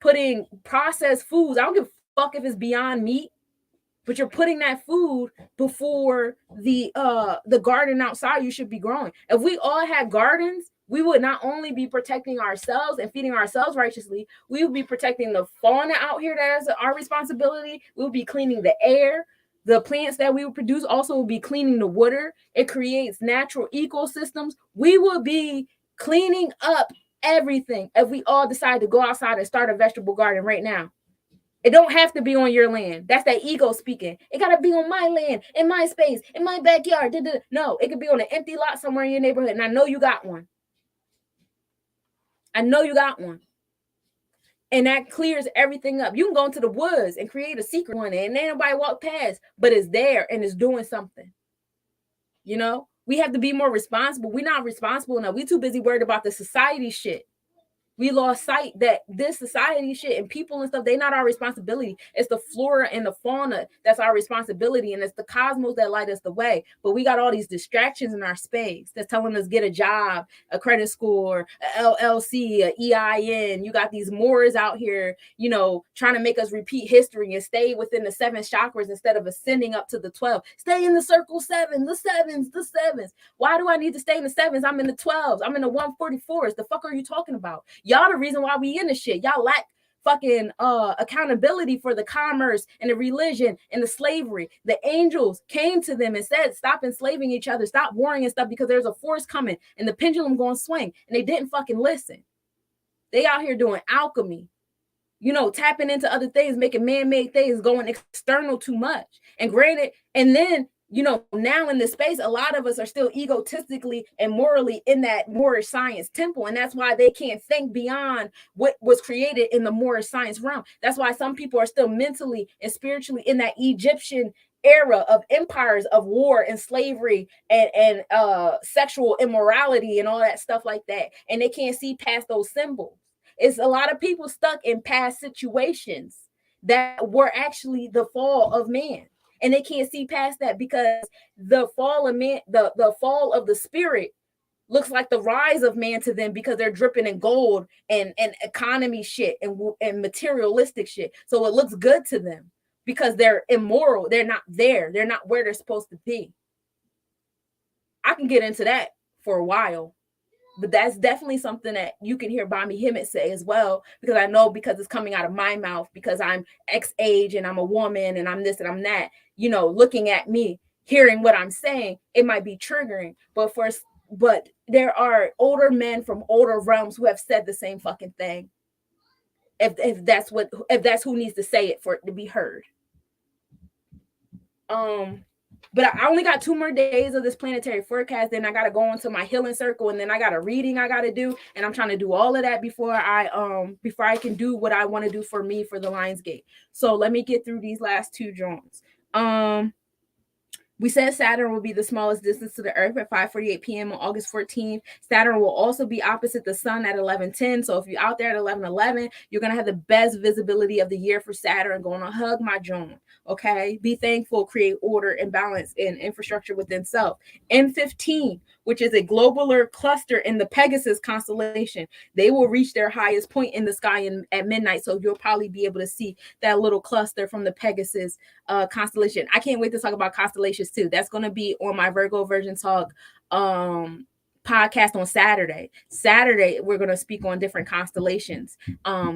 [SPEAKER 4] putting processed foods. I don't give a fuck if it's beyond meat, but you're putting that food before the garden outside you should be growing. If we all had gardens, we would not only be protecting ourselves and feeding ourselves righteously, we would be protecting the fauna out here. That is our responsibility. We would be cleaning the air. The plants that we would produce also will be cleaning the water. It creates natural ecosystems. We will be cleaning up everything if we all decide to go outside and start a vegetable garden right now. It don't have to be on your land. That's that ego speaking. It got to be on my land, in my space, in my backyard. No, it could be on an empty lot somewhere in your neighborhood. And I know you got one. I know you got one. And that clears everything up. You can go into the woods and create a secret one and ain't nobody walk past, but it's there and it's doing something. You know, we have to be more responsible. We're not responsible enough. We too busy worried about the society shit. We lost sight that this society shit and people and stuff, they're not our responsibility. It's the flora and the fauna that's our responsibility. And it's the cosmos that light us the way. But we got all these distractions in our space that's telling us get a job, a credit score, a LLC, a EIN. You got these Moors out here, you know, trying to make us repeat history and stay within the 7 chakras instead of ascending up to the 12. Stay in the circle 7, the sevens. Why do I need to stay in the 7s? I'm in the 12s. I'm in the 144s. The fuck are you talking about? Y'all the reason why we in this shit. Y'all lack fucking accountability for the commerce and the religion and the slavery. The angels came to them and said, stop enslaving each other, stop warring and stuff, because there's a force coming and the pendulum going to swing. And they didn't fucking listen. They out here doing alchemy, you know, tapping into other things, making man-made things, going external too much. And granted, and then, you know, now in this space, a lot of us are still egotistically and morally in that Moorish science temple. And that's why they can't think beyond what was created in the Moorish science realm. That's why some people are still mentally and spiritually in that Egyptian era of empires of war and slavery and sexual immorality and all that stuff like that. And they can't see past those symbols. It's a lot of people stuck in past situations that were actually the fall of man. And they can't see past that because the fall of man, the fall of the spirit looks like the rise of man to them because they're dripping in gold and economy shit and materialistic shit. So it looks good to them because they're immoral. They're not there. They're not where they're supposed to be. I can get into that for a while. But that's definitely something that you can hear Bobby Hemmett say as well, because I know because it's coming out of my mouth, because I'm X age and I'm a woman and I'm this and I'm that, you know, looking at me, hearing what I'm saying, it might be triggering. But there are older men from older realms who have said the same fucking thing. If that's who needs to say it for it to be heard. But I only got 2 more days of this planetary forecast. Then I got to go into my healing circle, and then I got a reading I got to do. And I'm trying to do all of that before I can do what I want to do for me for the Lionsgate. So let me get through these last 2 drones. We said Saturn will be the smallest distance to the Earth at 5:48 p.m. on August 14th. Saturn will also be opposite the sun at 11:10. So if you're out there at 11:11, you're going to have the best visibility of the year for Saturn. Going to hug my drone. Okay. Be thankful, create order and balance and infrastructure within self. M15, which is a globular cluster in the Pegasus constellation, they will reach their highest point in the sky at midnight. So you'll probably be able to see that little cluster from the Pegasus constellation. I can't wait to talk about constellations too. That's going to be on my Virgo Virgin Talk podcast on Saturday. We're going to speak on different constellations.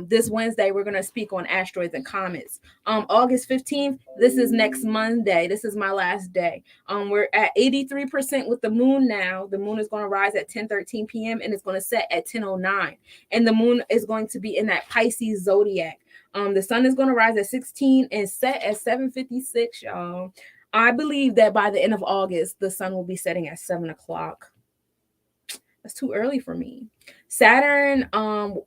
[SPEAKER 4] This Wednesday, we're going to speak on asteroids and comets. August 15th, this is next Monday. This is my last day. We're at 83% with the moon now. The moon is going to rise at 10:13 p.m. and it's going to set at 10:09. And the moon is going to be in that Pisces zodiac. The sun is going to rise at 16 and set at 7:56, y'all. I believe that by the end of August, the sun will be setting at 7 o'clock. That's too early for me. Saturn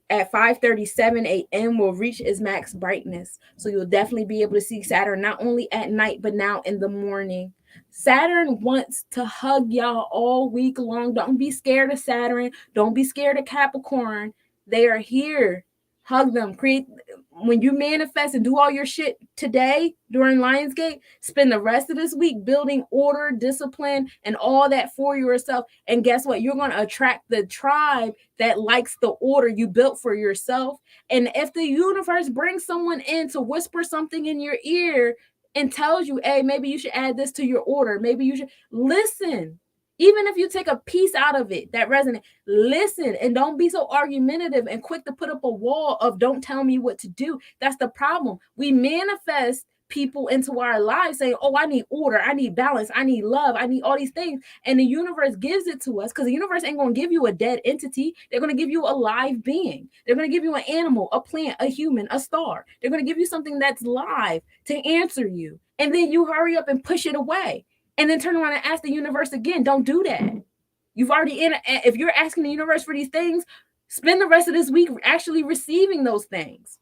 [SPEAKER 4] at 5:37 a.m. will reach its max brightness. So you'll definitely be able to see Saturn not only at night, but now in the morning. Saturn wants to hug y'all all week long. Don't be scared of Saturn. Don't be scared of Capricorn. They are here hug them, create. When you manifest and do all your shit today during Lionsgate, spend the rest of this week building order, discipline, and all that for yourself. And guess what? You're going to attract the tribe that likes the order you built for yourself. And if the universe brings someone in to whisper something in your ear and tells you, hey, maybe you should add this to your order, maybe you should listen. Even if you take a piece out of it that resonates, listen, and don't be so argumentative and quick to put up a wall of don't tell me what to do. That's the problem. We manifest people into our lives saying, oh, I need order, I need balance, I need love, I need all these things. And the universe gives it to us because the universe ain't going to give you a dead entity. They're going to give you a live being. They're going to give you an animal, a plant, a human, a star. They're going to give you something that's live to answer you. And then you hurry up and push it away. And then turn around and ask the universe again. Don't do that. You've already if you're asking the universe for these things, spend the rest of this week actually receiving those things.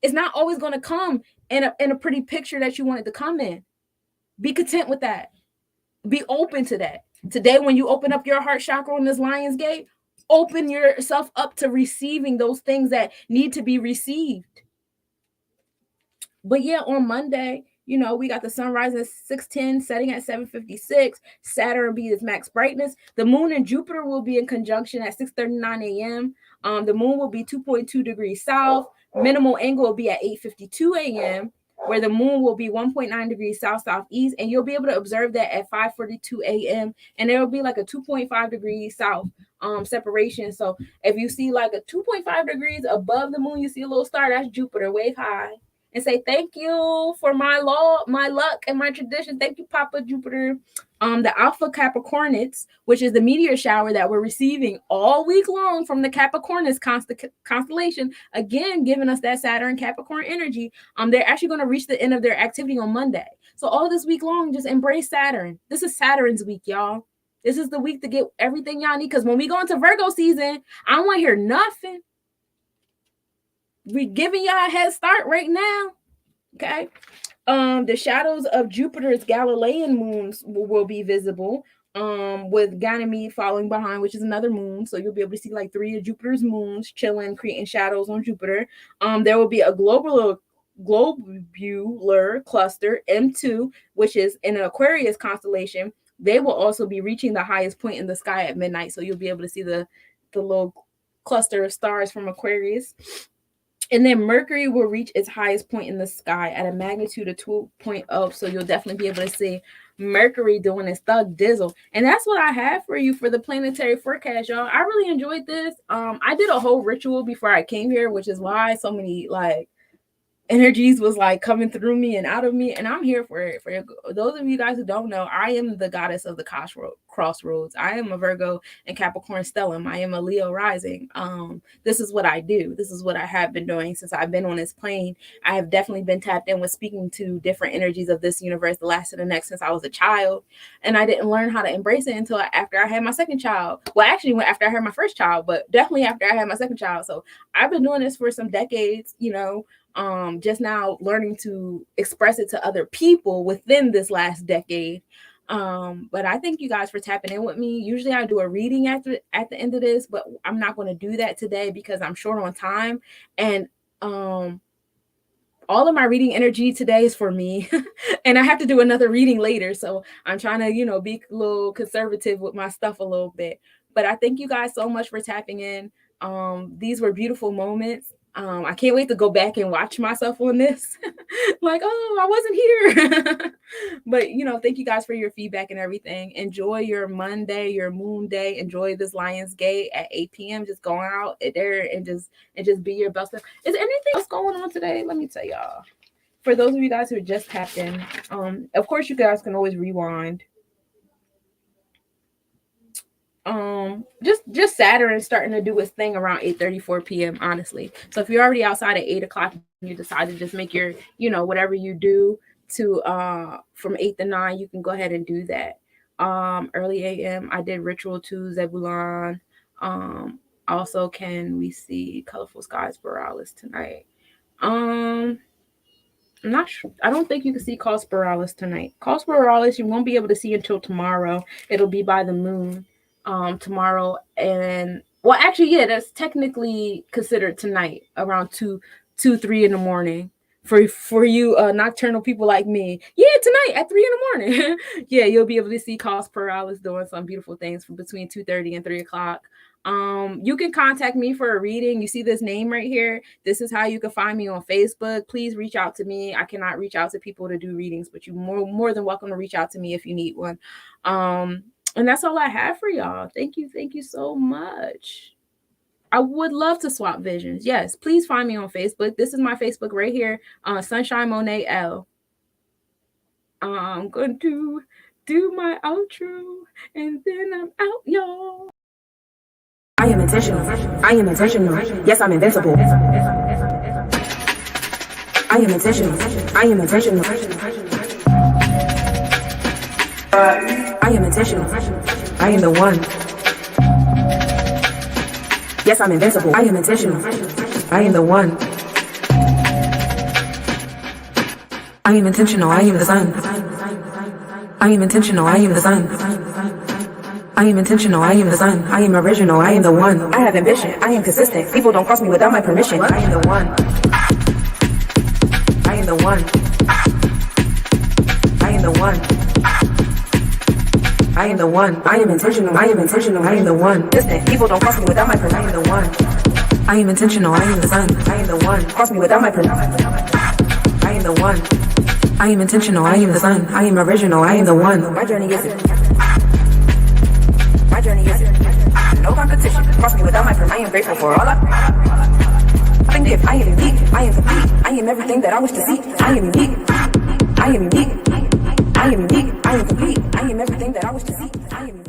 [SPEAKER 4] It's not always going to come in a pretty picture that you want it to come in. Be content with that. Be open to that. Today, when you open up your heart chakra on this Lion's Gate, open yourself up to receiving those things that need to be received. But yeah, on Monday, we got the sun rising at 6:10, setting at 7:56. Saturn will be its max brightness. The moon and Jupiter will be in conjunction at 6:39 a.m. The moon will be 2.2 degrees south. Minimal angle will be at 8:52 a.m., where the moon will be 1.9 degrees south southeast, and you'll be able to observe that at 5:42 a.m. And there will be like a 2.5 degrees south separation. So if you see like a 2.5 degrees above the moon, you see a little star, that's Jupiter, wave high. And say thank you for my luck, and my tradition. Thank you, Papa Jupiter. The Alpha Capricornus, which is the meteor shower that we're receiving all week long from the Capricornus constellation, again giving us that Saturn Capricorn energy. They're actually going to reach the end of their activity on Monday. So all this week long, just embrace Saturn. This is Saturn's week, y'all. This is the week to get everything y'all need. Because when we go into Virgo season, I don't want to hear nothing. We giving y'all a head start right now. Okay. The shadows of Jupiter's Galilean moons will be visible. With Ganymede following behind, which is another moon. So you'll be able to see like 3 of Jupiter's moons chilling, creating shadows on Jupiter. There will be a globular cluster, M2, which is in an Aquarius constellation. They will also be reaching the highest point in the sky at midnight. So you'll be able to see the little cluster of stars from Aquarius. And then Mercury will reach its highest point in the sky at a magnitude of 2.0. So you'll definitely be able to see Mercury doing its thug dizzle. And that's what I have for you for the planetary forecast, y'all. I really enjoyed this. I did a whole ritual before I came here, which is why so many energies was like coming through me and out of me, and I'm here for it. For those of you guys who don't know, I am the goddess of the crossroads. I am a Virgo and Capricorn stellium. I am a Leo rising. This is what I do. This is what I have been doing since I've been on this plane. I have definitely been tapped in with speaking to different energies of this universe, the last and the next, since I was a child, and I didn't learn how to embrace it until after I had my second child. Well, actually, after I had my first child, but definitely after I had my second child. So I've been doing this for some decades, just now learning to express it to other people within this last decade. But I thank you guys for tapping in with me. Usually I do a reading at the end of this, but I'm not going to do that today because I'm short on time. And all of my reading energy today is for me. And I have to do another reading later. So I'm trying to, be a little conservative with my stuff a little bit. But I thank you guys so much for tapping in. These were beautiful moments. I can't wait to go back and watch myself on this. Like, oh, I wasn't here. But, thank you guys for your feedback and everything. Enjoy your Monday, your moon day. Enjoy this Lion's Gate at 8 p.m. Just going out there and just be your best self. Is there anything else going on today? Let me tell y'all. For those of you guys who are just tapped in, of course, you guys can always rewind. Just Saturn starting to do its thing around 8:34 p.m. honestly. So if you're already outside at 8 o'clock and you decide to just make your, whatever you do to from 8 to 9, you can go ahead and do that. Early a.m. I did ritual to Zebulon. Also, can we see colorful skies borealis tonight? I'm not sure. I don't think you can see Cos borealis tonight. Cos borealis you won't be able to see until tomorrow. It'll be by the moon tomorrow, and Well, actually, yeah, that's technically considered tonight around 3 in the morning. For you nocturnal people like me, yeah, tonight at 3 in the morning. Yeah, you'll be able to see Cos Perales doing some beautiful things from between 2:30 and 3 o'clock. You can contact me for a reading. You see this name right here. This is how you can find me on Facebook. Please reach out to me. I cannot reach out to people to do readings, but you're more than welcome to reach out to me if you need one. And that's all I have for y'all. Thank you so much. I would love to swap visions. Yes, please find me on Facebook. This is my Facebook right here, Sunshine Monet L. I'm going to do my outro, and then I'm out, y'all.
[SPEAKER 1] I am intentional. I am intentional. Yes, I'm invincible. I am intentional. I am intentional. I am intentional. I am the one. Yes, I'm invincible. I am intentional. I am the one. I am intentional. I am the sun. I am intentional. I am the sun. I am intentional. I am the sun. I am original. I am the one. I have ambition. I am consistent. People don't cross me without my permission. I am the one. I am the one. I am the one. I am the one. I am intentional. I am intentional. I am the one. Listen, people don't cross me without my permission. I am the one. I am intentional. I am the sun. I am the one. Cross me without my permission. I am the one. I am intentional. I am the sun. I am original. I am the one. My journey is it. My journey is it. No competition. Cross me without my permission. I am grateful for all I think if I am unique. I am complete. I am everything that I wish to see. I am unique. I am unique. I am unique. I am complete. I am everything that I wish to see. I am unique.